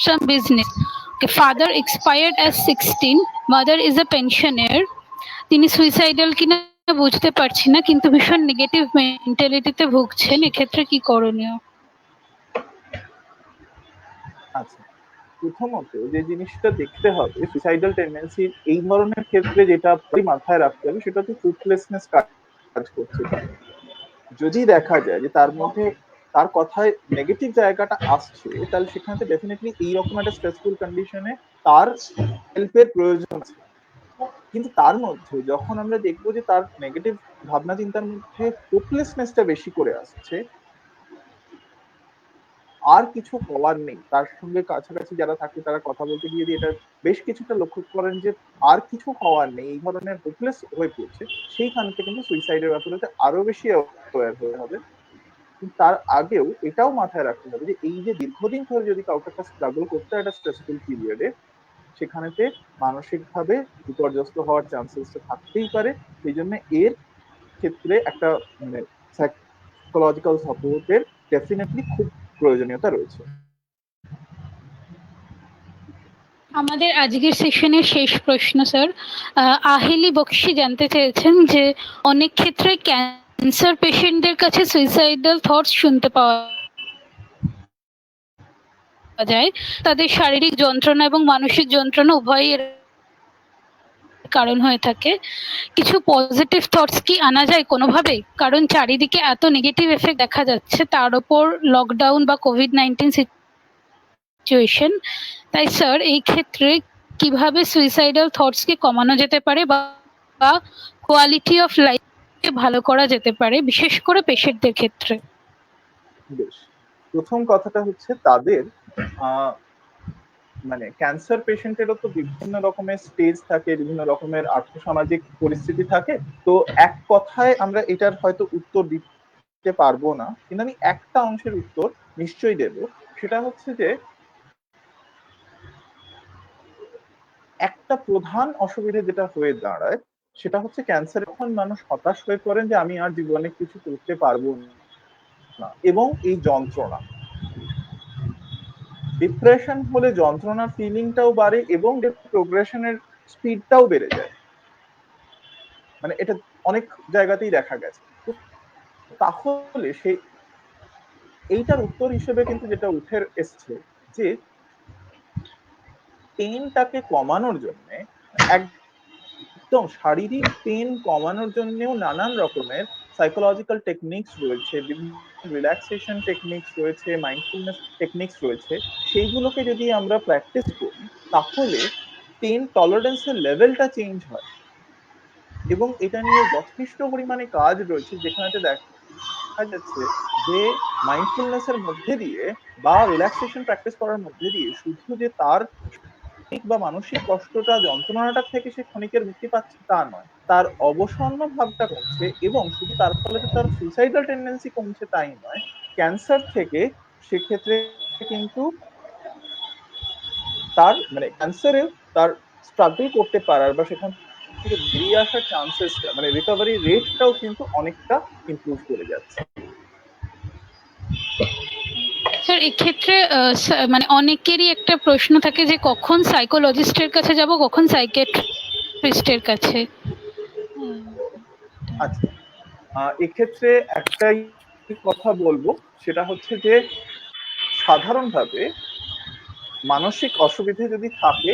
some business. Father expired as 16, mother is a pensioner. তিনি সুইসাইডাল কিনা বুঝতে পারছি না, কিন্তু ভীষণ নেগেটিভ মেন্টালিটিতে ভুগছেন, এক্ষেত্রে কি করণীয়? আচ্ছা, প্রথমত যে জিনিসটা দেখতে হবে সুইসাইডাল টেন্ডেন্সি এই ধরনের ক্ষেত্রে যেটা মাথায় রাখতে হবে সেটা হচ্ছে ফ্রুটলেসনেস কাজ করছে। যদি দেখা যায় যে তার মধ্যে তার কথায় নেগেটিভ জায়গাটা আসছে, তাহলে সেখানে ডেফিনেটলি এইরকম একটা স্ট্রেসফুল কন্ডিশনে তার হেল্পের প্রয়োজন আছে। কিন্তু তার মধ্যে যখন আমরা দেখবো যে তার নেগেটিভ ভাবনা চিন্তার মধ্যে হোপলেসনেসটা বেশি করে আসছে, আর কিছু হওয়ার নেই, তার সঙ্গে কাছাকাছি যারা থাকে তারা কথা বলতে গিয়ে এটা বেশ কিছুটা লক্ষ্য করেন যে আর কিছু হওয়ার নেই, এই ধরনের হোপলেস হয়ে পড়ছে, সেইখান থেকে কিন্তু সুইসাইডের ব্যাপারে আরো বেশি অ্যাওয়্যার হতে হবে। তার আগেও এটাও মাথায় রাখতে হবে যে এই যে দীর্ঘদিন ধরে যদি কাউকে একটা স্ট্রাগল করতে হয় একটা স্ট্রেসফুল পিরিয়ডে, সেখানেতে মানসিকভাবে বিপর্যস্ত হওয়ার চান্সেসটা থাকতেই পারে। সেই জন্য এর ক্ষেত্রে একটা মানে সাইকোলজিক্যাল সাপোর্টের ডেফিনেটলি খুব প্রয়োজনীয়তা রয়েছে। আমাদের আজকের সেশনের শেষ প্রশ্ন স্যার, আহেলি বক্সি জানতে চেয়েছেন যে অনেক ক্ষেত্রে ক্যান্সার পেশেন্টদের কাছে সুইসাইডাল থটস শুনতে পাওয়া যায়, তাদের শারীরিক যন্ত্রণা এবং মানসিক যন্ত্রণা উভয়ই কারণ হয়ে থাকে, কিছু পজিটিভ থটস কি আনা যায় কোনোভাবে? কারণ চারিদিকে এত নেগেটিভ এফেক্ট দেখা যাচ্ছে, তার উপর লকডাউন বা কোভিড-19 সিচুয়েশন। তাই স্যার এই ক্ষেত্রে কিভাবে সুইসাইডাল থটস কে কমানো যেতে পারে বা কোয়ালিটি অফ লাইফকে ভালো করা যেতে পারে, বিশেষ করে পেশেন্টদের ক্ষেত্রে? বেশ, প্রথম কথাটা হচ্ছে তাদের মানে ক্যান্সার পেশেন্টেরও তো বিভিন্ন রকমের স্টেজ থাকে, বিভিন্ন রকমের আর্থসামাজিক পরিস্থিতি থাকে। তো এক কথায় আমরা এটার হয়তো উত্তর দিতে পারবো না, কিন্তু আমি একটা অংশের উত্তর নিশ্চয়ই দেব। সেটা হচ্ছে যে একটা প্রধান অসুবিধা যেটা হয়ে দাঁড়ায় সেটা হচ্ছে ক্যান্সার, যখন মানুষ হতাশ হয়ে পড়েন যে আমি আর জীবনে কিছু করতে পারবো না, এবং এই যন্ত্রণা, ডিপ্রেশন হলে যন্ত্রণার ফিলিংটাও বাড়ে এবং প্রোগ্রেশনের স্পিডটাও বেড়ে যায়। মানে এটা অনেক জায়গাতেই দেখা গেছে। তাহলে সেই এইটার উত্তর হিসেবে কিন্তু যেটা উঠে এসছে যে পেনটাকে কমানোর জন্য, একদম শারীরিক পেন কমানোর জন্যও নানান রকমের সাইকোলজিক্যাল টেকনিক্স রয়েছে, বিভিন্ন রিল্যাক্সেশন টেকনিক্স রয়েছে, মাইন্ডফুলনেস টেকনিক্স রয়েছে। সেইগুলোকে যদি আমরা প্র্যাকটিস করি তাহলে পেন টলারেন্সের লেভেলটা চেঞ্জ হয়। এবং এটা নিয়ে যথেষ্ট পরিমাণে কাজ রয়েছে, যেখানে দেখা যাচ্ছে যে মাইন্ডফুলনেসের মধ্যে দিয়ে বা রিল্যাক্সেশন প্র্যাকটিস করার মধ্যে দিয়ে শুধু যে তার বা মানসিক কষ্টটা, যন্ত্রণাটা থেকে সে ক্ষণিকের মুক্তি পাচ্ছে তা নয়, তার অবসন্ন ভাবটা কমছে, এবং শুধু তার ফলে যে তার সুইসাইডাল টেন্ডেন্সি কমছে তাই নয়, ক্যান্সার থেকে সেক্ষেত্রে কিন্তু তার মানে ক্যান্সারে তার স্ট্রাগল করতে পারার বা সেখান থেকে বেরিয়ে আসার চান্সেসটা, মানে রিকভারি রেটটাও কিন্তু অনেকটা ইমপ্রুভ করে যাচ্ছে। স্যার এক্ষেত্রে মানে অনেকেরই একটা প্রশ্ন থাকে যে কখন সাইকোলজিস্টের কাছে যাব, কখন সাইকিয়াট্রিস্টের কাছে? আচ্ছা, এক্ষেত্রে একটাই কথা বলবো, সেটা হচ্ছে যে সাধারণভাবে মানসিক অসুবিধা যদি থাকে,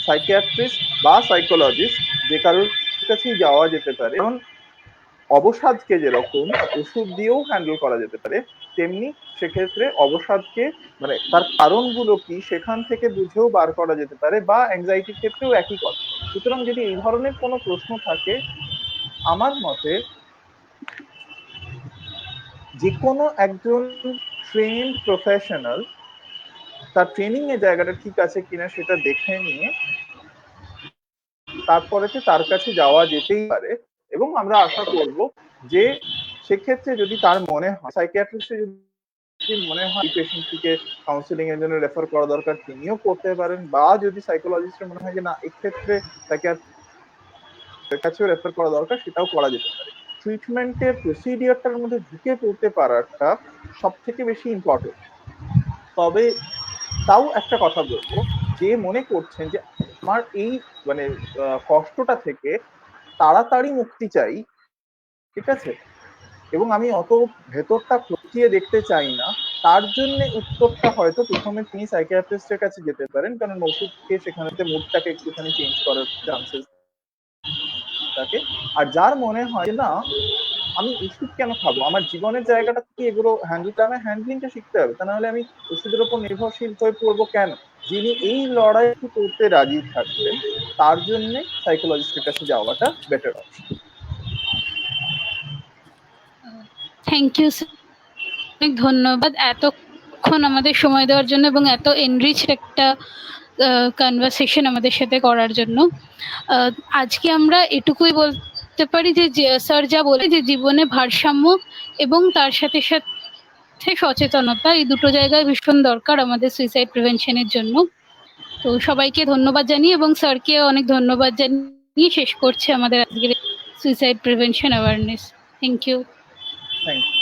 সাইকিয়াট্রিস্ট বা সাইকোলজিস্ট যে কারোর কাছেই যাওয়া যেতে পারে। যেমন অবসাদকে যেরকম ওষুধ দিয়েও হ্যান্ডেল করা যেতে পারে, তেমনি সেক্ষেত্রে অবসাদকে মানে তার কারণগুলো কি সেখান থেকে বুঝেও বার করা যেতে পারে, বা অ্যাংজাইটির ক্ষেত্রেও একই কথা। সুতরাং যদি এই ধরনের কোনো প্রশ্ন থাকে, আমার মতে যে কোনো একজন ট্রেন্ড প্রফেশনাল তার ট্রেনিং এর জায়গাটা ঠিক আছে কিনা সেটা দেখে নিয়ে তারপরেতে তার কাছে যাওয়া যেতেই পারে। এবং আমরা আশা করব যে সেক্ষেত্রে যদি তার মনে হয়, সাইকিয়াট্রিস্টের যদি মনে হয় পেশেন্টটিকে কাউন্সিলিং এর জন্য রেফার করা দরকার, তিনিও করতে পারেন, বা যদি সাইকোলজিস্টের মনে হয় যে না এক্ষেত্রে সাইকিয়াট্রিস্টের কাছেও রেফার করা দরকার, সেটাও করা যেতে পারে। ট্রিটমেন্টের প্রসিডিওরটার মধ্যে ঢুকে পড়তে পারাটা সব থেকে বেশি ইম্পর্টেন্ট। তবে তাও একটা কথা বলবো, যে মনে করছেন যে আমার এই মানে কষ্টটা থেকে তাড়াতাড়ি মুক্তি চাই, ঠিক আছে, এবং আমি অত ভেতরটা খতিয়ে দেখতে চাই না, তার জন্য উত্তরটা হয়তো প্রথমে তিনি সাইকিয়াট্রিস্টের কাছে যেতে পারেন, কারণ ওষুধ খেয়ে সেখানে মুডটাকে একটুখানি চেঞ্জ করার চান্সেস থাকে। আর যার মনে হয় না আমি ওষুধ কেন খাবো, আমার জীবনের জায়গাটা থেকে এগুলো হ্যান্ডলিংটা শিখতে হবে, তা নাহলে আমি ওষুধের উপর নির্ভরশীল হয়ে পড়বো কেন, যিনি এই লড়াই করতে রাজি থাকবেন তার জন্য সাইকোলজিস্টের কাছে যাওয়াটা better option. Thank you sir, অনেক ধন্যবাদ এতক্ষণ আমাদের সময় দেওয়ার জন্য এবং এত এনরিচ একটা কনভারসেশন আমাদের সাথে করার জন্য। আজকে আমরা এটুকুই বলতে পারি যে স্যার যা বলে যে জীবনে ভারসাম্য এবং তার সাথে সাথে সচেতনতা, এই দুটো জায়গায় ভীষণ দরকার আমাদের সুইসাইড প্রিভেনশনের জন্য। তো সবাইকে ধন্যবাদ জানিয়ে এবং স্যারকে অনেক ধন্যবাদ জানিয়ে শেষ করছে আমাদের আজকের suicide prevention awareness. Thank you. Thank you.